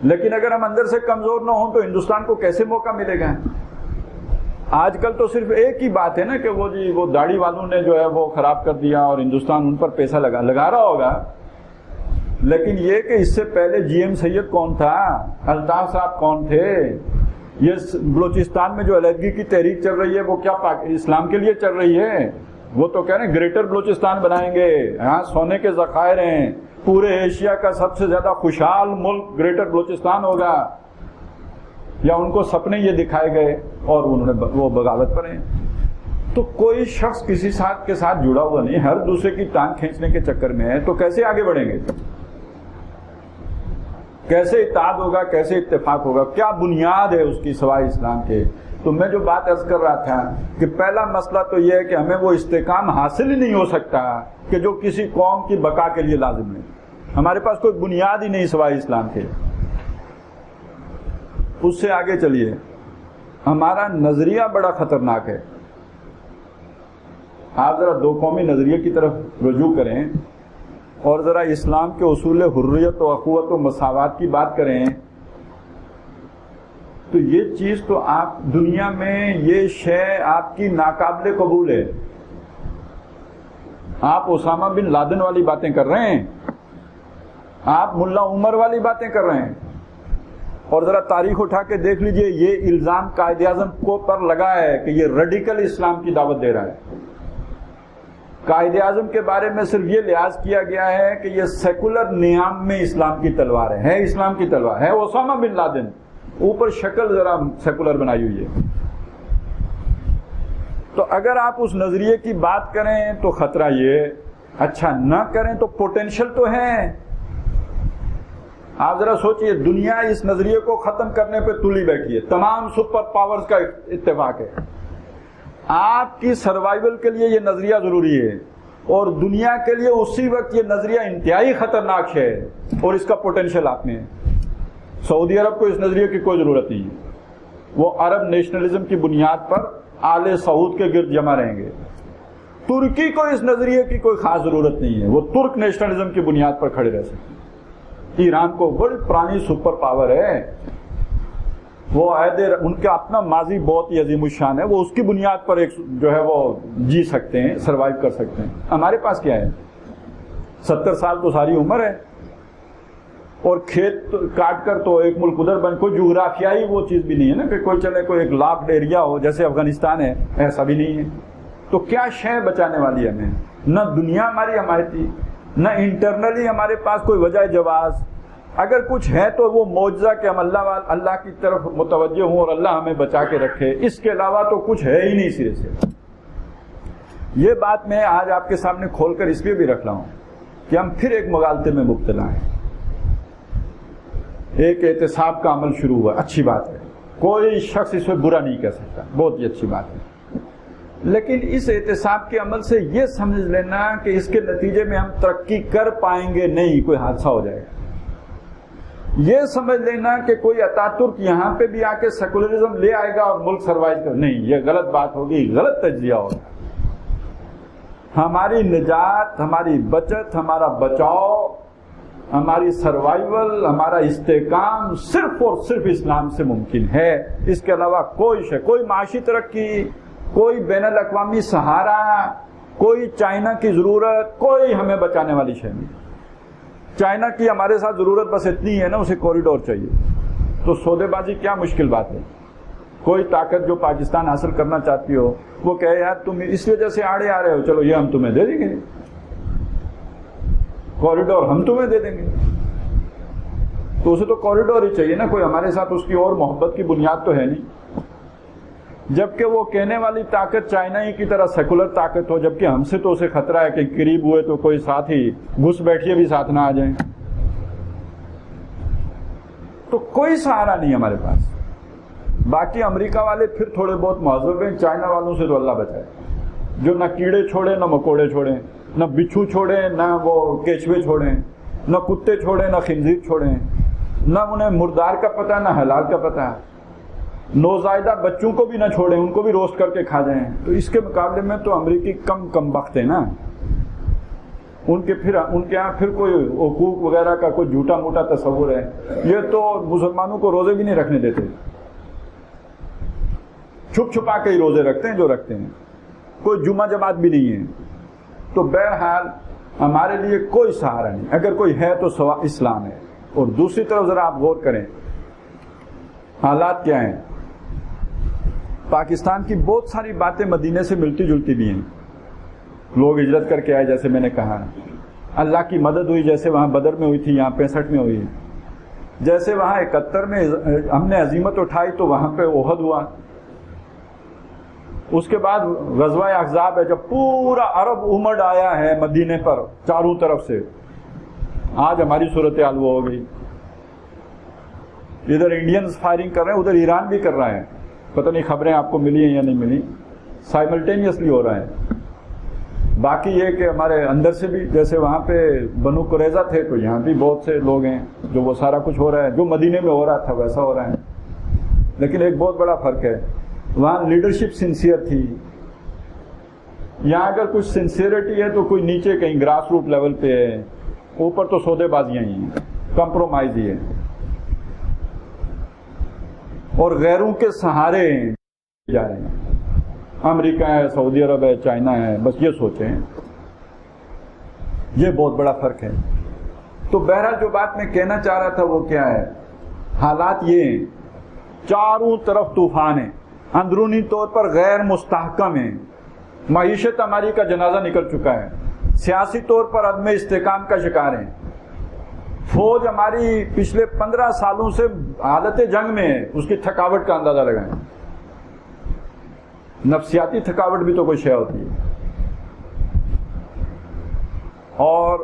لیکن اگر ہم اندر سے کمزور نہ ہوں تو ہندوستان کو کیسے موقع ملے گا؟ آج کل تو صرف ایک ہی بات ہے نا کہ وہ داڑھی والوں نے جو ہے وہ خراب کر دیا اور ہندوستان ان پر پیسہ لگا رہا ہوگا. لیکن یہ کہ اس سے پہلے GM سید کون تھا، الطاف صاحب کون تھے. یہ بلوچستان میں جو علیحدگی کی تحریک چل رہی ہے وہ کیا اسلام کے لیے چل رہی ہے؟ وہ تو کہہ رہے ہیں گریٹر بلوچستان بنائیں گے، یہاں سونے کے ذخائر ہیں، پورے ایشیا کا سب سے زیادہ خوشحال ملک گریٹر بلوچستان ہوگا. یا ان کو سپنے یہ دکھائے گئے اور انہوں نے وہ بغاوت پر ہیں. تو کوئی شخص کسی کے ساتھ جڑا ہوا نہیں، ہر دوسرے کی ٹانگ کھینچنے کے چکر میں ہے. تو کیسے آگے بڑھیں گے؟ کیسے اتحاد ہوگا؟ کیسے اتفاق ہوگا؟ کیا بنیاد ہے اس کی سوائے اسلام کے؟ تو میں جو بات عرض کر رہا تھا کہ پہلا مسئلہ تو یہ ہے کہ ہمیں وہ استحکام حاصل ہی نہیں ہو سکتا کہ جو کسی قوم کی بقا کے لیے لازم ہے. ہمارے پاس کوئی بنیاد ہی نہیں سوائے اسلام کے. اس سے آگے چلیے، ہمارا نظریہ بڑا خطرناک ہے. آپ ذرا 2 قومی نظریے کی طرف رجوع کریں اور ذرا اسلام کے اصول حریت و اخوت و مساوات کی بات کریں تو یہ چیز تو آپ دنیا میں یہ شے آپ کی ناقابل قبول ہے. آپ اسامہ بن لادن والی باتیں کر رہے ہیں، آپ ملا عمر والی باتیں کر رہے ہیں. اور ذرا تاریخ اٹھا کے دیکھ لیجئے, یہ الزام قائد اعظم کو پر لگا ہے کہ یہ ریڈیکل اسلام کی دعوت دے رہا ہے. قائد اعظم کے بارے میں صرف یہ لحاظ کیا گیا ہے کہ یہ سیکولر نیام میں اسلام کی تلوار ہے اسلام کی تلوار ہے. اسامہ بن لادن, اوپر شکل ذرا سیکولر بنائی ہوئی ہے. تو اگر آپ اس نظریے کی بات کریں تو خطرہ یہ, اچھا نہ کریں تو پوٹینشل تو ہے. آپ ذرا سوچئے, دنیا اس نظریے کو ختم کرنے پہ تلی بیٹھی ہے, تمام سپر پاورز کا اتفاق ہے. آپ کی سروائیول کے لیے یہ نظریہ ضروری ہے, اور دنیا کے لیے اسی وقت یہ نظریہ انتہائی خطرناک ہے, اور اس کا پوٹینشل آپ میں ہے. سعودی عرب کو اس نظریے کی کوئی ضرورت نہیں ہے, وہ عرب نیشنلزم کی بنیاد پر آل سعود کے گرد جمع رہیں گے. ترکی کو اس نظریے کی کوئی خاص ضرورت نہیں ہے, وہ ترک نیشنلزم کی بنیاد پر کھڑے رہ سکتے ہیں. ایران کو بڑی پرانی سپر پاور ہے, وہ ان کا اپنا ماضی بہت ہی عظیم الشان ہے, وہ اس کی بنیاد پر ایک جو ہے وہ جی سکتے ہیں, سروائیو کر سکتے ہیں. ہمارے پاس کیا ہے, 70 سال تو ساری عمر ہے, اور کھیت کاٹ کر تو ایک ملک ادھر بن, کوئی جغرافیائی وہ چیز بھی نہیں ہے نا کہ کوئی چلے کوئی ایک لاکڈ ایریا ہو جیسے افغانستان ہے, ایسا بھی نہیں ہے. تو کیا شے بچانے والی ہے ہمیں؟ نہ دنیا ہماری حمایتی, نہ انٹرنلی ہمارے پاس کوئی وجہ جواز. اگر کچھ ہے تو وہ معجزہ کہ ہم اللہ کی طرف متوجہ ہوں اور اللہ ہمیں بچا کے رکھے, اس کے علاوہ تو کچھ ہے ہی نہیں سرے سے. یہ بات میں آج آپ کے سامنے کھول کر اس لیے بھی رکھ رہا ہوں کہ ہم پھر ایک مغالطے میں مبتلا ہیں. ایک احتساب کا عمل شروع ہوا, اچھی بات ہے, کوئی شخص اس میں برا نہیں کہہ سکتا, بہت ہی اچھی بات ہے. لیکن اس احتساب کے عمل سے یہ سمجھ لینا کہ اس کے نتیجے میں ہم ترقی کر پائیں گے نہیں, کوئی حادثہ ہو جائے گا. یہ سمجھ لینا کہ کوئی اتاترک یہاں پہ بھی آ کے سیکولرزم لے آئے گا اور ملک سروائیو کر, نہیں, یہ غلط بات ہوگی, غلط تجزیہ ہوگا. ہماری نجات, ہماری بچت, ہمارا بچاؤ, ہماری سروائیول, ہمارا استحکام صرف اور صرف اسلام سے ممکن ہے. اس کے علاوہ کوئی شے, کوئی معاشی ترقی, کوئی بین الاقوامی سہارا, کوئی چائنا کی ضرورت, کوئی ہمیں بچانے والی شے نہیں. چائنا کی ہمارے ساتھ ضرورت بس اتنی ہے نا, اسے کوریڈور چاہیے. تو سودے بازی کیا مشکل بات ہے. کوئی طاقت جو پاکستان حاصل کرنا چاہتی ہو وہ کہے یار تم اس وجہ سے آڑے آ رہے ہو, چلو یہ ہم تمہیں دے دیں گے, کوریڈور ہم تمہیں دے دیں گے. تو اسے تو کوریڈور ہی چاہیے نا, کوئی ہمارے ساتھ اس کی اور محبت کی بنیاد تو ہے نہیں. جبکہ وہ کہنے والی طاقت چائنا ہی کی طرح سیکولر طاقت ہو, جبکہ ہم سے تو اسے خطرہ ہے کہ قریب ہوئے تو کوئی ساتھ ہی گھس بیٹھیے بھی ساتھ نہ آ جائیں. تو کوئی سہارا نہیں ہمارے پاس. باقی امریکہ والے پھر تھوڑے بہت مہذب ہیں, چائنا والوں سے تو اللہ بچائے, جو نہ کیڑے چھوڑے نہ مکوڑے چھوڑے, نہ بچھو چھوڑے نہ وہ کیچوے چھوڑے, نہ کتے چھوڑے نہ خنزیر چھوڑے, نہ انہیں مردار کا پتہ نہ حلال کا پتہ, نوزائیدہ بچوں کو بھی نہ چھوڑیں, ان کو بھی روسٹ کر کے کھا جائیں. تو اس کے مقابلے میں تو امریکی کم بخت ہے نا. ان کے یہاں پھر کوئی حقوق وغیرہ کا کوئی جھوٹا موٹا تصور ہے. یہ تو مسلمانوں کو روزے بھی نہیں رکھنے دیتے, چھپ چھپا کے ہی روزے رکھتے ہیں جو رکھتے ہیں, کوئی جمعہ جماعت بھی نہیں ہے. تو بہرحال ہمارے لیے کوئی سہارا نہیں, اگر کوئی ہے تو سوا اسلام ہے. اور دوسری طرف ذرا آپ غور کریں حالات کیا ہیں. پاکستان کی بہت ساری باتیں مدینے سے ملتی جلتی بھی ہیں. لوگ ہجرت کر کے آئے, جیسے میں نے کہا, اللہ کی مدد ہوئی, جیسے وہاں بدر میں ہوئی تھی, یہاں 65 میں ہوئی, جیسے وہاں 71 میں ہم نے عزیمت اٹھائی تو وہاں پہ احد ہوا. اس کے بعد غزوہ احزاب ہے, جب پورا عرب امڑ آیا ہے مدینے پر چاروں طرف سے. آج ہماری صورتحال وہ ہو گئی, ادھر انڈینز فائرنگ کر رہے ہیں, ادھر ایران بھی کر رہا ہے. پتہ نہیں خبریں آپ کو ملی ہیں یا نہیں ملی, سائملٹینیسلی ہو رہا ہے. باقی یہ کہ ہمارے اندر سے بھی, جیسے وہاں پہ بنو قریظہ تھے تو یہاں بھی بہت سے لوگ ہیں جو وہ سارا کچھ ہو رہا ہے, جو مدینے میں ہو رہا تھا ویسا ہو رہا ہے. لیکن ایک بہت بڑا فرق ہے, وہاں لیڈرشپ سنسیئر تھی, یہاں اگر کچھ سنسیئرٹی ہے تو کوئی نیچے کہیں گراس روٹ لیول پہ ہے, اوپر تو سودے بازیاں ہی ہیں, کمپرومائز ہی ہے, اور غیروں کے سہارے جا رہے ہیں. امریکہ ہے, سعودی عرب ہے, چائنا ہے, بس یہ سوچیں. یہ بہت بڑا فرق ہے. تو بہرحال جو بات میں کہنا چاہ رہا تھا وہ کیا ہے، حالات یہ ہیں، چاروں طرف طوفان ہیں، اندرونی طور پر غیر مستحکم ہیں، معیشت ہماری کا جنازہ نکل چکا ہے، سیاسی طور پر عدم استحکام کا شکار ہیں، فوج ہماری پچھلے 15 سالوں سے حالت جنگ میں ہے، اس کی تھکاوٹ کا اندازہ لگائیں، نفسیاتی تھکاوٹ بھی تو کوئی شے ہوتی ہے، اور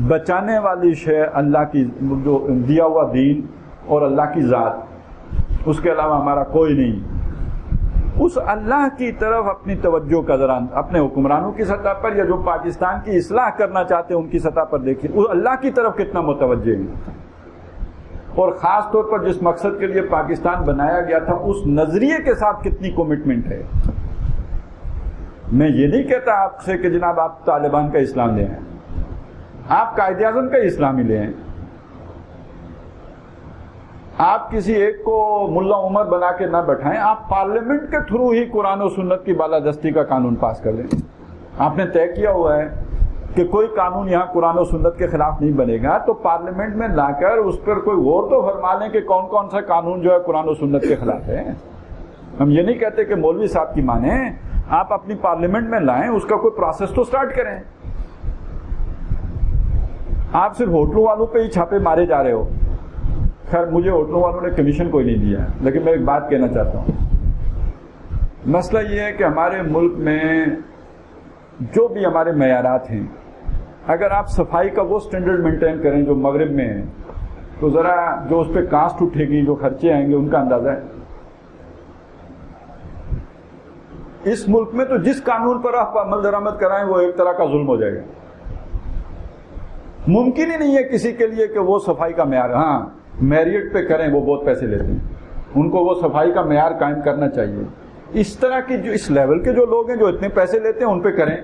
بچانے والی شے اللہ کی جو دیا ہوا دین اور اللہ کی ذات، اس کے علاوہ ہمارا کوئی نہیں۔ اس اللہ کی طرف اپنی توجہ کا ذرا اپنے حکمرانوں کی سطح پر یا جو پاکستان کی اصلاح کرنا چاہتے ہیں ان کی سطح پر دیکھیں، اس اللہ کی طرف کتنا متوجہ ہیں، اور خاص طور پر جس مقصد کے لیے پاکستان بنایا گیا تھا اس نظریے کے ساتھ کتنی کمٹمنٹ ہے۔ میں یہ نہیں کہتا آپ سے کہ جناب آپ طالبان کا اسلام لے آئیں، آپ قائد اعظم کا اسلامی لے آئیں، آپ کسی ایک کو ملا عمر بنا کے نہ بٹھائیں، آپ پارلیمنٹ کے تھرو ہی قرآن و سنت کی بالادستی کا قانون پاس کر لیں۔ آپ نے طے کیا ہوا ہے کہ کوئی قانون یہاں قرآن و سنت کے خلاف نہیں بنے گا، تو پارلیمنٹ میں لا کر اس پر کوئی غور تو فرما لیں کہ کون کون سا قانون جو ہے قرآن و سنت کے خلاف ہے۔ ہم یہ نہیں کہتے کہ مولوی صاحب کی مانیں، آپ اپنی پارلیمنٹ میں لائیں، اس کا کوئی پروسیس تو سٹارٹ کریں۔ آپ صرف ہوٹلوں والوں پہ ہی چھاپے مارے جا رہے ہو۔ خیر مجھے ہوٹلوں والوں نے کمیشن کوئی نہیں دیا، لیکن میں ایک بات کہنا چاہتا ہوں، مسئلہ یہ ہے کہ ہمارے ملک میں جو بھی ہمارے معیارات ہیں، اگر آپ صفائی کا وہ سٹینڈرڈ مینٹین کریں جو مغرب میں ہے، تو ذرا جو اس پہ کاسٹ اٹھے گی، جو خرچے آئیں گے، ان کا اندازہ ہے۔ اس ملک میں تو جس قانون پر آپ عمل درآمد کرائیں وہ ایک طرح کا ظلم ہو جائے گا۔ ممکن ہی نہیں ہے کسی کے لیے کہ وہ صفائی کا معیار، ہاں میریٹ پہ کریں، وہ بہت پیسے لیتے ہیں، ان کو وہ صفائی کا معیار قائم کرنا چاہیے۔ اس طرح کی جو اس لیول کے جو لوگ ہیں جو اتنے پیسے لیتے ہیں ان پہ کریں،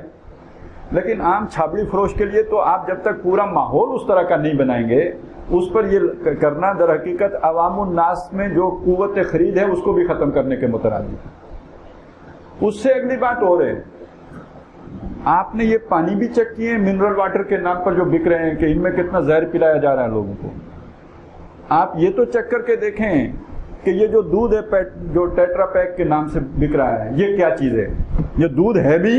لیکن عام چھابڑی فروش کے لیے تو آپ جب تک پورا ماحول اس طرح کا نہیں بنائیں گے، اس پر یہ کرنا در حقیقت عوام الناس میں جو قوت خرید ہے اس کو بھی ختم کرنے کے مترادف ہے۔ اس سے اگلی بات اور ہے، آپ نے یہ پانی بھی چیک کیے منرل واٹر کے نام پر جو بک رہے ہیں کہ ان میں کتنا زہر پلایا جا رہا ہے لوگوں کو۔ آپ یہ تو چیک کر کے دیکھیں کہ یہ جو دودھ ہے جو ٹیٹرا پیک کے نام سے بک رہا ہے، یہ کیا چیز ہے؟ یہ دودھ ہے بھی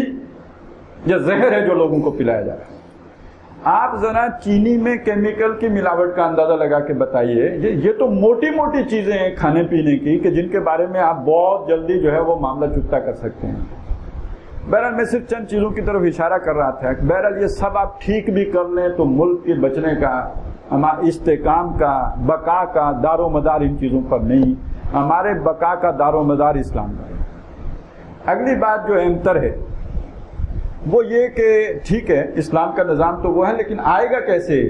یا زہر ہے جو لوگوں کو پلایا جا رہا ہے؟ آپ ذرا چینی میں کیمیکل کی ملاوٹ کا اندازہ لگا کے بتائیے۔ یہ تو موٹی موٹی چیزیں ہیں کھانے پینے کی کہ جن کے بارے میں آپ بہت جلدی جو ہے وہ معاملہ چکتا کر سکتے ہیں۔ بہرحال میں صرف چند چیزوں کی طرف اشارہ کر رہا تھا۔ بہرحال یہ سب آپ ٹھیک بھی کر لیں تو ملک کے بچنے کا، استحکام کا، بقا کا دار و مدار ان چیزوں پر نہیں، ہمارے بقا کا دار و مدار اسلام کا ہے۔ اگلی بات جو اہم تر ہے وہ یہ کہ ٹھیک ہے اسلام کا نظام تو وہ ہے، لیکن آئے گا کیسے؟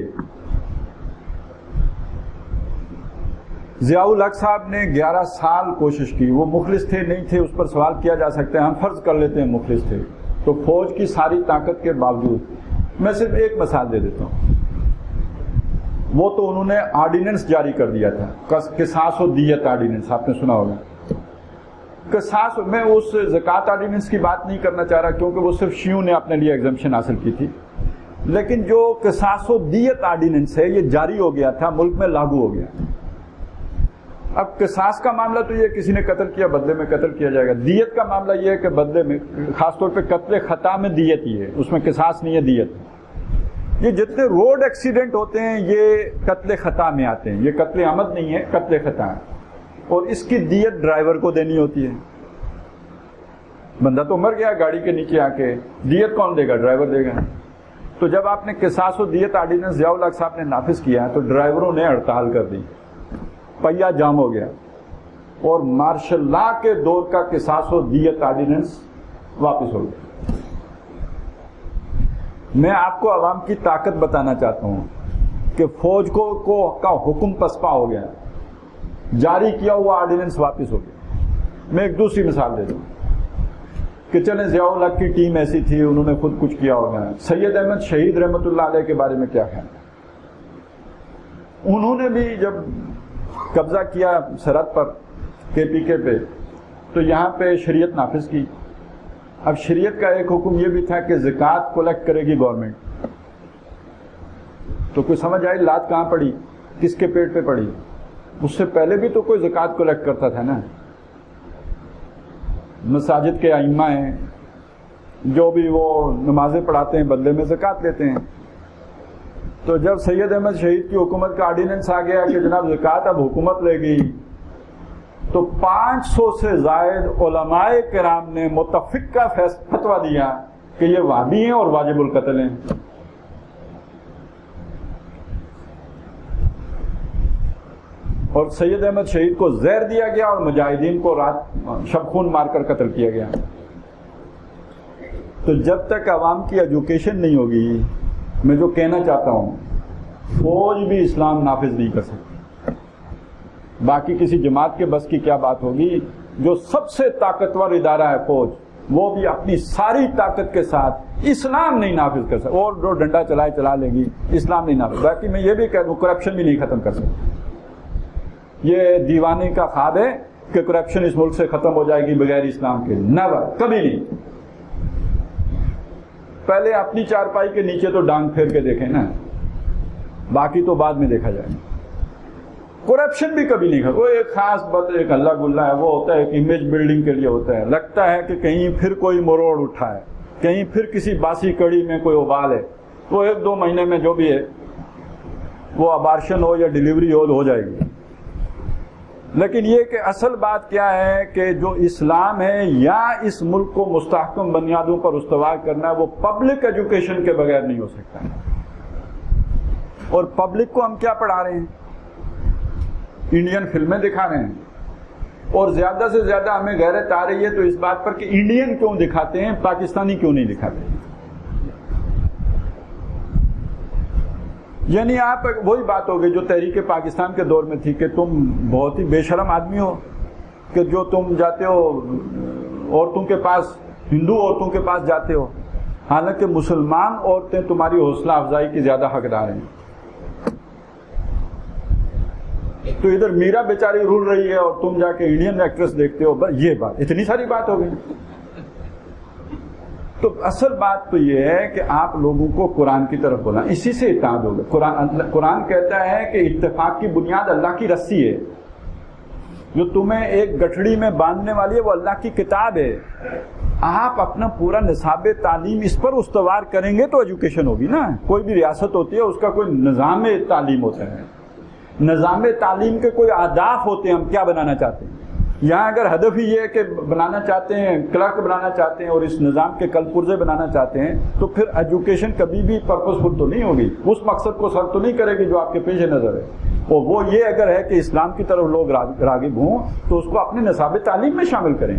ضیاء الحق صاحب نے 11 سال کوشش کی، وہ مخلص تھے نہیں تھے اس پر سوال کیا جا سکتا ہے، ہم فرض کر لیتے ہیں مخلص تھے، تو فوج کی ساری طاقت کے باوجود میں صرف ایک مثال دے دیتا ہوں، وہ تو انہوں نے آرڈیننس جاری کر دیا تھا، قصاص و دیت آرڈیننس، آپ نے سنا ہوگا۔ قصاص، میں اس زکوٰۃ آرڈیننس کی بات نہیں کرنا چاہ رہا کیونکہ وہ صرف شیعوں نے اپنے لیے ایگزمپشن حاصل کی تھی، لیکن جو قصاص و دیت آرڈیننس ہے یہ جاری ہو گیا تھا، ملک میں لاگو ہو گیا۔ اب قصاص کا معاملہ تو یہ کسی نے قتل کیا بدلے میں قتل کیا جائے گا، دیت کا معاملہ یہ ہے کہ بدلے میں، خاص طور پہ قتل خطا میں دیت ہی ہے، اس میں قصاص نہیں ہے، دیت۔ یہ جتنے روڈ ایکسیڈنٹ ہوتے ہیں یہ قتل خطا میں آتے ہیں، یہ قتل عمد نہیں ہے، قتل خطا ہے، اور اس کی دیت ڈرائیور کو دینی ہوتی ہے۔ بندہ تو مر گیا گاڑی کے نیچے آ کے، دیت کون دے گا؟ ڈرائیور دے گا۔ تو جب آپ نے قصاص و دیت آرڈیننس ضیاء الحق صاحب نے نافذ کیا تو ڈرائیوروں نے ہڑتال کر دی، پہیا جام ہو گیا، اور مارشل لا کے دور کا قصاص و دیت آرڈیننس واپس ہو گیا۔ میں آپ کو عوام کی طاقت بتانا چاہتا ہوں کہ فوج کا حکم پسپا ہو گیا، جاری کیا ہوا آرڈیننس واپس ہو گیا۔ میں ایک دوسری مثال دے دوں کہ چلیں ضیاء الحق کی ٹیم ایسی تھی، انہوں نے خود کچھ کیا ہوگا۔ سید احمد شہید رحمۃ اللہ علیہ کے بارے میں کیا خیال؟ انہوں نے بھی جب قبضہ کیا سرحد پر KPK پہ تو یہاں پہ شریعت نافذ کی۔ اب شریعت کا ایک حکم یہ بھی تھا کہ زکوٰۃ کلیکٹ کرے گی گورنمنٹ، تو کوئی سمجھ آئی لات کہاں پڑی, کس کے پیٹ پہ پڑی؟ اس سے پہلے بھی تو کوئی زکوٰۃ کلیکٹ کرتا تھا نا. مساجد کے ائمہ ہیں جو بھی وہ نمازیں پڑھاتے ہیں بدلے میں زکوٰۃ لیتے ہیں. تو جب سید احمد شہید کی حکومت کا آرڈیننس آ گیا کہ جناب زکوٰۃ اب حکومت لے گی, تو 500 سے زائد علماء کرام نے متفق کا فتویٰ دیا کہ یہ وہابی ہیں اور واجب القتل ہیں. اور سید احمد شہید کو زہر دیا گیا اور مجاہدین کو رات شب خون مار کر قتل کیا گیا. تو جب تک عوام کی ایجوکیشن نہیں ہوگی, میں جو کہنا چاہتا ہوں, فوج بھی اسلام نافذ نہیں کر سکتی. باقی کسی جماعت کے بس کی کیا بات ہوگی؟ جو سب سے طاقتور ادارہ ہے فوج, وہ بھی اپنی ساری طاقت کے ساتھ اسلام نہیں نافذ کر سکتا. اور جو ڈنڈا چلائے چلا لے گی, اسلام نہیں نافذ. باقی میں یہ بھی کہہ دوں کرپشن بھی نہیں ختم کر سکتی. یہ دیوانے کا خواب ہے کہ کرپشن اس ملک سے ختم ہو جائے گی بغیر اسلام کے. نیور, کبھی نہیں. پہلے اپنی چارپائی کے نیچے تو ڈانگ پھیر کے دیکھیں نا, باقی تو بعد میں دیکھا جائے. کرپشن بھی کبھی نہیں کھا. وہ ایک خاص بات, ایک اللہ گلا ہے, وہ ہوتا ہے ایک امیج بلڈنگ کے لیے ہوتا ہے. لگتا ہے کہ کہیں پھر کوئی مروڑ اٹھا ہے, کہیں پھر کسی باسی کڑی میں کوئی ابال ہے, تو 1-2 مہینے میں جو بھی ہے وہ ابارشن ہو یا ڈیلیوری ہو جائے گی. لیکن یہ کہ اصل بات کیا ہے کہ جو اسلام ہے یا اس ملک کو مستحکم بنیادوں پر استوار کرنا ہے, وہ پبلک ایجوکیشن کے بغیر نہیں ہو سکتا. اور پبلک کو ہم کیا پڑھا رہے ہیں؟ انڈین فلمیں دکھا رہے ہیں. اور زیادہ سے زیادہ ہمیں غیرت آ رہی ہے تو اس بات پر کہ انڈین کیوں دکھاتے ہیں, پاکستانی کیوں نہیں دکھاتے. یعنی آپ وہی بات ہو گئی جو تحریک پاکستان کے دور میں تھی کہ تم بہت ہی بے شرم آدمی ہو کہ جو تم جاتے ہو عورتوں کے پاس, ہندو عورتوں کے پاس جاتے ہو, حالانکہ مسلمان عورتیں تمہاری حوصلہ افزائی کی زیادہ حقدار ہیں. تو ادھر میرا بیچاری رول رہی ہے اور تم جا کے انڈین ایکٹریس دیکھتے ہو. یہ بات, اتنی ساری بات ہو گئی. تو اصل بات تو یہ ہے کہ آپ لوگوں کو قرآن کی طرف بولائیں, اسی سے اتحاد ہوگا. قرآن کہتا ہے کہ اتفاق کی بنیاد اللہ کی رسی ہے. جو تمہیں ایک گٹھڑی میں باندھنے والی ہے وہ اللہ کی کتاب ہے. آپ اپنا پورا نصاب تعلیم اس پر استوار کریں گے تو ایجوکیشن ہوگی نا. کوئی بھی ریاست ہوتی ہے اس کا کوئی نظام تعلیم ہوتا ہے. نظام تعلیم کے کوئی اہداف ہوتے ہیں, ہم کیا بنانا چاہتے ہیں. یہاں اگر ہدف ہی یہ ہے کہ بنانا چاہتے ہیں, کلرک بنانا چاہتے ہیں اور اس نظام کے کل پرزے بنانا چاہتے ہیں, تو پھر ایجوکیشن کبھی بھی پرپسفل تو نہیں ہوگی, اس مقصد کو سر تو نہیں کرے گی جو آپ کے پیش نظر ہے. اور وہ یہ اگر ہے کہ اسلام کی طرف لوگ راغب ہوں تو اس کو اپنے نصاب تعلیم میں شامل کریں.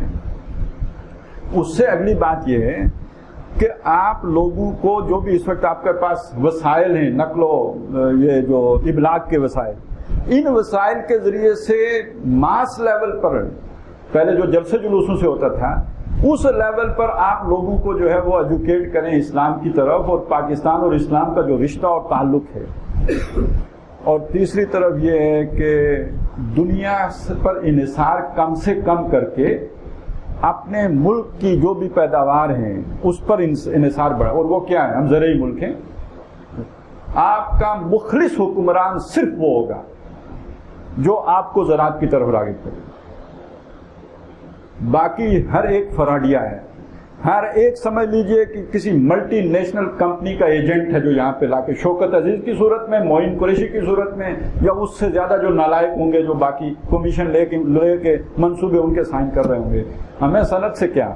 اس سے اگلی بات یہ ہے کہ آپ لوگوں کو جو بھی اس وقت آپ کے پاس وسائل ہیں, نقل و یہ جو ابلاغ کے وسائل, ان وسائل کے ذریعے سے ماس لیول پر, پہلے جو جلسے جلوسوں سے ہوتا تھا, اس لیول پر آپ لوگوں کو جو ہے وہ ایجوکیٹ کریں اسلام کی طرف, اور پاکستان اور اسلام کا جو رشتہ اور تعلق ہے. اور تیسری طرف یہ ہے کہ دنیا پر انحصار کم سے کم کر کے اپنے ملک کی جو بھی پیداوار ہیں اس پر انحصار بڑھا. اور وہ کیا ہے؟ ہم زرعی ملک ہیں. آپ کا مخلص حکمران صرف وہ ہوگا جو آپ کو زراعت کی طرف راغب کرے. باقی ہر ایک فراڈیا ہے. ہر ایک سمجھ لیجئے کہ کسی ملٹی نیشنل کمپنی کا ایجنٹ ہے جو یہاں پہ لا کے شوکت عزیز کی صورت میں, معین قریشی کی صورت میں, یا اس سے زیادہ جو نالائق ہوں گے جو باقی کمیشن لے کے منصوبے ان کے سائن کر رہے ہوں گے. ہمیں صنعت سے کیا,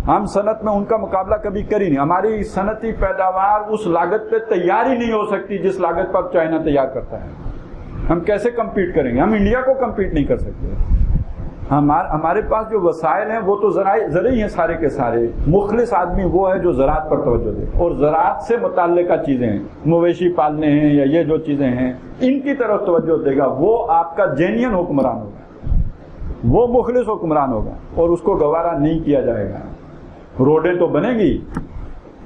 ہم صنعت میں ان کا مقابلہ کبھی کر ہی نہیں. ہماری صنعتی پیداوار اس لاگت پہ تیار ہی نہیں ہو سکتی جس لاگت پر چائنا تیار کرتا ہے. ہم کیسے کمپیٹ کریں گے؟ ہم انڈیا کو کمپیٹ نہیں کر سکتے. ہمارے پاس جو وسائل ہیں وہ تو زرعی ہیں سارے کے سارے. مخلص آدمی وہ ہے جو زراعت پر توجہ دے اور زراعت سے متعلقہ چیزیں ہیں, مویشی پالنے ہیں یا یہ جو چیزیں ہیں, ان کی طرف توجہ دے گا. وہ آپ کا جینین حکمران ہوگا, وہ مخلص حکمران ہوگا, اور اس کو گوارا نہیں کیا جائے گا. روڈیں تو بنے گی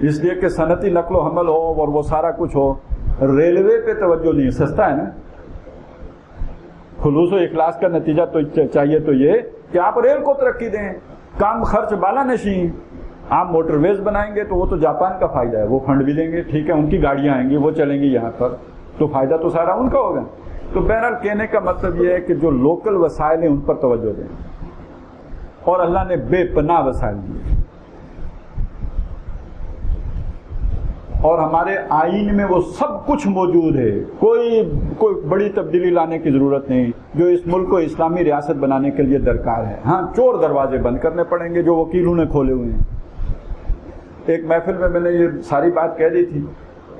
اس لیے کہ صنعتی نقل و حمل ہو اور وہ سارا کچھ ہو. ریلوے پہ توجہ نہیں, سستا ہے نا. خلوص و اخلاص کا نتیجہ تو چاہیے تو یہ کہ آپ ریل کو ترقی دیں, کم خرچ بالا نشیں, آپ موٹر ویز بنائیں گے تو وہ تو جاپان کا فائدہ ہے, وہ فنڈ بھی دیں گے, ٹھیک ہے, ان کی گاڑیاں آئیں گی, وہ چلیں گی یہاں پر, تو فائدہ تو سارا ان کا ہوگا. تو بہرحال کہنے کا مطلب یہ ہے کہ جو لوکل وسائل ہیں ان پر توجہ دیں, اور اللہ نے بے پناہ وسائل دیے, اور ہمارے آئین میں وہ سب کچھ موجود ہے, کوئی بڑی تبدیلی لانے کی ضرورت نہیں جو اس ملک کو اسلامی ریاست بنانے کے لیے درکار ہے. ہاں, چور دروازے بند کرنے پڑیں گے جو وکیلوں نے کھولے ہوئے ہیں. ایک محفل میں نے یہ ساری بات کہہ دی تھی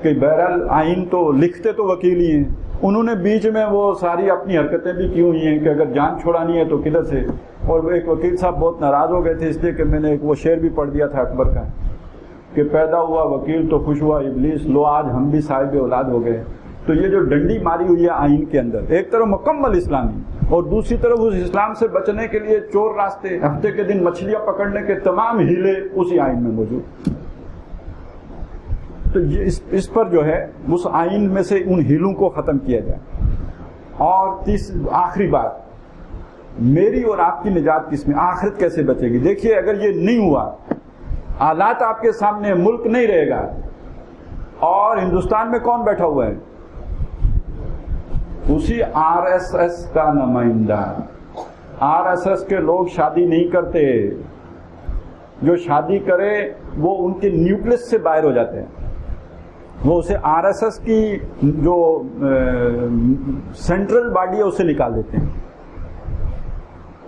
کہ بہرحال آئین تو لکھتے تو وکیل ہی ہیں, انہوں نے بیچ میں وہ ساری اپنی حرکتیں بھی کی ہوئی ہیں کہ اگر جان چھوڑانی ہے تو کدھر سے. اور ایک وکیل صاحب بہت ناراض ہو گئے تھے اس لیے کہ میں نے ایک وہ شعر بھی پڑھ دیا تھا اکبر کا کہ پیدا ہوا وکیل تو خوش ہوا ابلیس, لو آج ہم بھی صاحب اولاد ہو گئے. تو یہ جو ڈنڈی ماری ہوئی ہے آئین کے اندر, ایک طرف مکمل اسلامی اور دوسری طرف اس اسلام سے بچنے کے لیے چور راستے, ہفتے کے دن مچھلیاں پکڑنے کے تمام ہیلے اسی آئین میں موجود. تو اس پر جو ہے اس آئین میں سے ان ہیلوں کو ختم کیا جائے. اور آخری بات, میری اور آپ کی نجات کس میں, آخرت کیسے بچے گی؟ دیکھیے اگر یہ نہیں ہوا, حالات آپ کے سامنے, ملک نہیں رہے گا, اور ہندوستان میں کون بیٹھا ہوا ہے؟ اسی آر ایس ایس کا نمائندہ. آر ایس ایس کے لوگ شادی نہیں کرتے, جو شادی کرے وہ ان کے نیوکلس سے باہر ہو جاتے ہیں, وہ اسے آر ایس ایس کی جو سینٹرل باڈی ہے اسے نکال دیتے ہیں.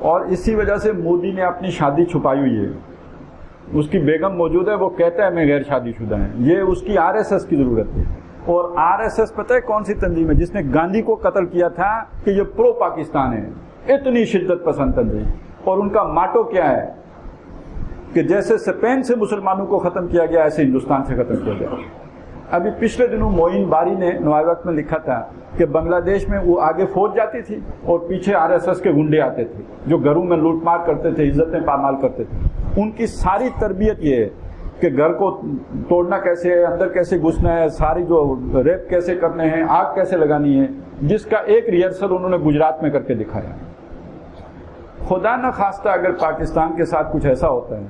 اور اسی وجہ سے مودی نے اپنی شادی چھپائی ہوئی ہے, اس کی بیگم موجود ہے, وہ کہتا ہے میں غیر شادی شدہ ہیں. یہ اس کی آر ایس ایس کی ضرورت ہے. اور آر ایس ایس پتہ ہے کون سی تنظیم ہے جس نے گاندھی کو قتل کیا تھا کہ یہ پرو پاکستان ہے, اتنی شدت پسند تنظیم. اور ان کا ماٹو کیا ہے کہ جیسے اسپین سے مسلمانوں کو ختم کیا گیا ایسے ہندوستان سے ختم کیا گیا. ابھی پچھلے دنوں معین باری نے نوائے وقت میں لکھا تھا کہ بنگلہ دیش میں وہ آگے فوج جاتی تھی اور پیچھے آر ایس ایس کے گنڈے آتے تھے جو گھروں میں لوٹ مار کرتے تھے, عزتیں پامال کرتے تھے. ان کی ساری تربیت یہ ہے کہ گھر کو توڑنا کیسے ہے, اندر کیسے گھسنا ہے, ساری جو ریپ کیسے کرنے ہیں, آگ کیسے لگانی ہے, جس کا ایک ریہرسل انہوں نے گجرات میں کر کے دکھایا. خدا نہ خواستہ اگر پاکستان کے ساتھ کچھ ایسا ہوتا ہے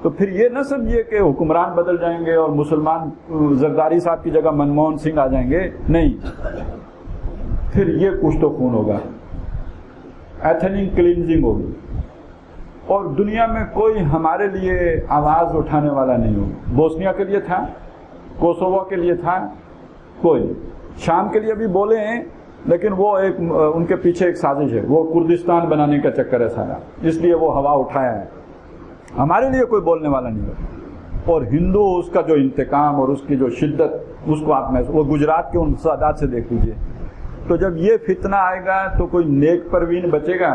تو پھر یہ نہ سمجھیے کہ حکمران بدل جائیں گے اور مسلمان زرداری صاحب کی جگہ منموہن سنگھ آ جائیں گے. نہیں, پھر یہ کچھ تو خون ہوگا, ایتھنک کلینزنگ ہوگی, اور دنیا میں کوئی ہمارے لیے آواز اٹھانے والا نہیں ہوگا. بوسنیا کے لیے تھا, کوسوو کے لیے تھا, کوئی شام کے لیے بھی بولے ہیں, لیکن وہ ایک ان کے پیچھے ایک سازش ہے, وہ کردستان بنانے کا چکر ہے سارا, اس لیے وہ ہوا اٹھایا ہے. ہمارے لیے کوئی بولنے والا نہیں ہوگا. اور ہندو اس کا جو انتقام اور اس کی جو شدت, اس کو آپ وہ گجرات کے ان سادات سے دیکھ لیجیے. تو جب یہ فتنہ آئے گا تو کوئی نیک پروین بچے گا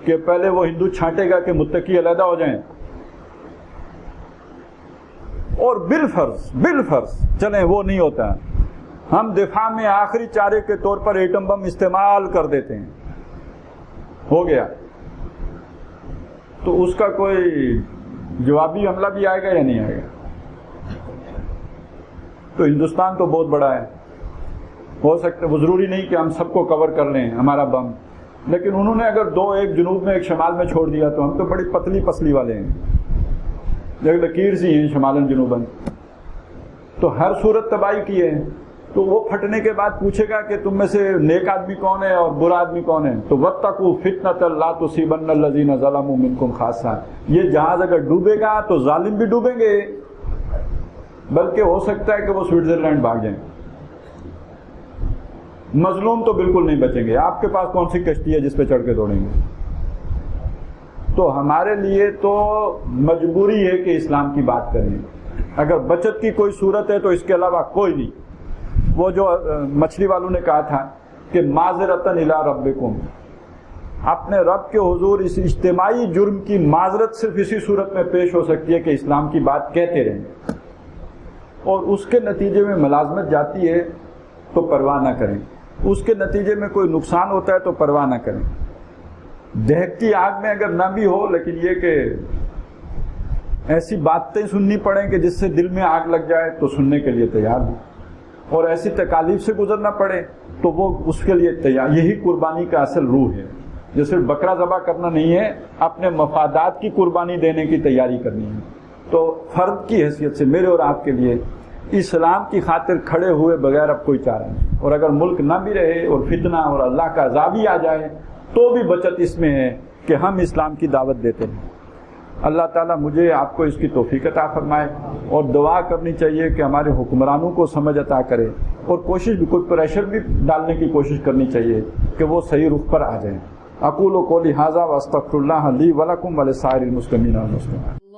کہ پہلے وہ ہندو چھانٹے گا کہ متقی علیحدہ ہو جائیں, اور بالفرض چلیں وہ نہیں ہوتا, ہم دفاع میں آخری چارے کے طور پر ایٹم بم استعمال کر دیتے ہیں, ہو گیا, تو اس کا کوئی جوابی حملہ بھی آئے گا یا نہیں آئے گا؟ تو ہندوستان تو بہت بڑا ہے, ہو سکتا ہے وہ ضروری نہیں کہ ہم سب کو کور کر لیں ہمارا بم, لیکن انہوں نے اگر دو, ایک جنوب میں ایک شمال میں چھوڑ دیا تو ہم تو بڑی پتلی پسلی والے ہیں, لکیر سی ہیں شمالن جنوبن, تو ہر صورت تباہی کی ہے. تو وہ پھٹنے کے بعد پوچھے گا کہ تم میں سے نیک آدمی کون ہے اور برا آدمی کون ہے, تو وَاتَّقُوا فِتْنَةً لَا تُصِيبَنَّ الَّذِينَ ظَلَمُوا مِنْكُمْ خَاصَّةً. یہ جہاز اگر ڈوبے گا تو ظالم بھی ڈوبیں گے, بلکہ ہو سکتا ہے کہ وہ سوئٹزرلینڈ بھاگ جائیں, مظلوم تو بالکل نہیں بچیں گے. آپ کے پاس کون سی کشتی ہے جس پہ چڑھ کے دوڑیں گے؟ تو ہمارے لیے تو مجبوری ہے کہ اسلام کی بات کریں. اگر بچت کی کوئی صورت ہے تو اس کے علاوہ کوئی نہیں. وہ جو مچھلی والوں نے کہا تھا کہ معذرتاً الی ربکم, اپنے رب کے حضور اس اجتماعی جرم کی معذرت صرف اسی صورت میں پیش ہو سکتی ہے کہ اسلام کی بات کہتے رہیں, اور اس کے نتیجے میں ملازمت جاتی ہے تو پرواہ نہ کریں, اس کے نتیجے میں کوئی نقصان ہوتا ہے تو پرواہ نہ کریں. دہتی آگ میں اگر نہ بھی ہو, لیکن یہ کہ ایسی باتیں سننی پڑیں کہ جس سے دل میں آگ لگ جائے تو سننے کے لیے تیار ہو, اور ایسی تکالیف سے گزرنا پڑے تو وہ اس کے لیے تیار. یہی قربانی کا اصل روح ہے. جو صرف بکرا ذبح کرنا نہیں ہے، اپنے مفادات کی قربانی دینے کی تیاری کرنی ہے۔ تو فرد کی حیثیت سے میرے اور آپ کے لیے اسلام کی خاطر کھڑے ہوئے بغیر اب کوئی چارہ نہیں، اور اگر ملک نہ بھی رہے اور فتنہ اور اللہ کا عذاب ہی آ جائے تو بھی بچت اس میں ہے کہ ہم اسلام کی دعوت دیتے ہیں۔ اللہ تعالیٰ مجھے آپ کو اس کی توفیق عطا فرمائے، اور دعا کرنی چاہیے کہ ہمارے حکمرانوں کو سمجھ عطا کرے، اور کوشش بھی، کوئی پریشر بھی ڈالنے کی کوشش کرنی چاہیے کہ وہ صحیح رخ پر آ جائیں۔ اقول قولی ھذا واستغفر اللہ لی ولکم ولسائر المسلمین والمسلمات۔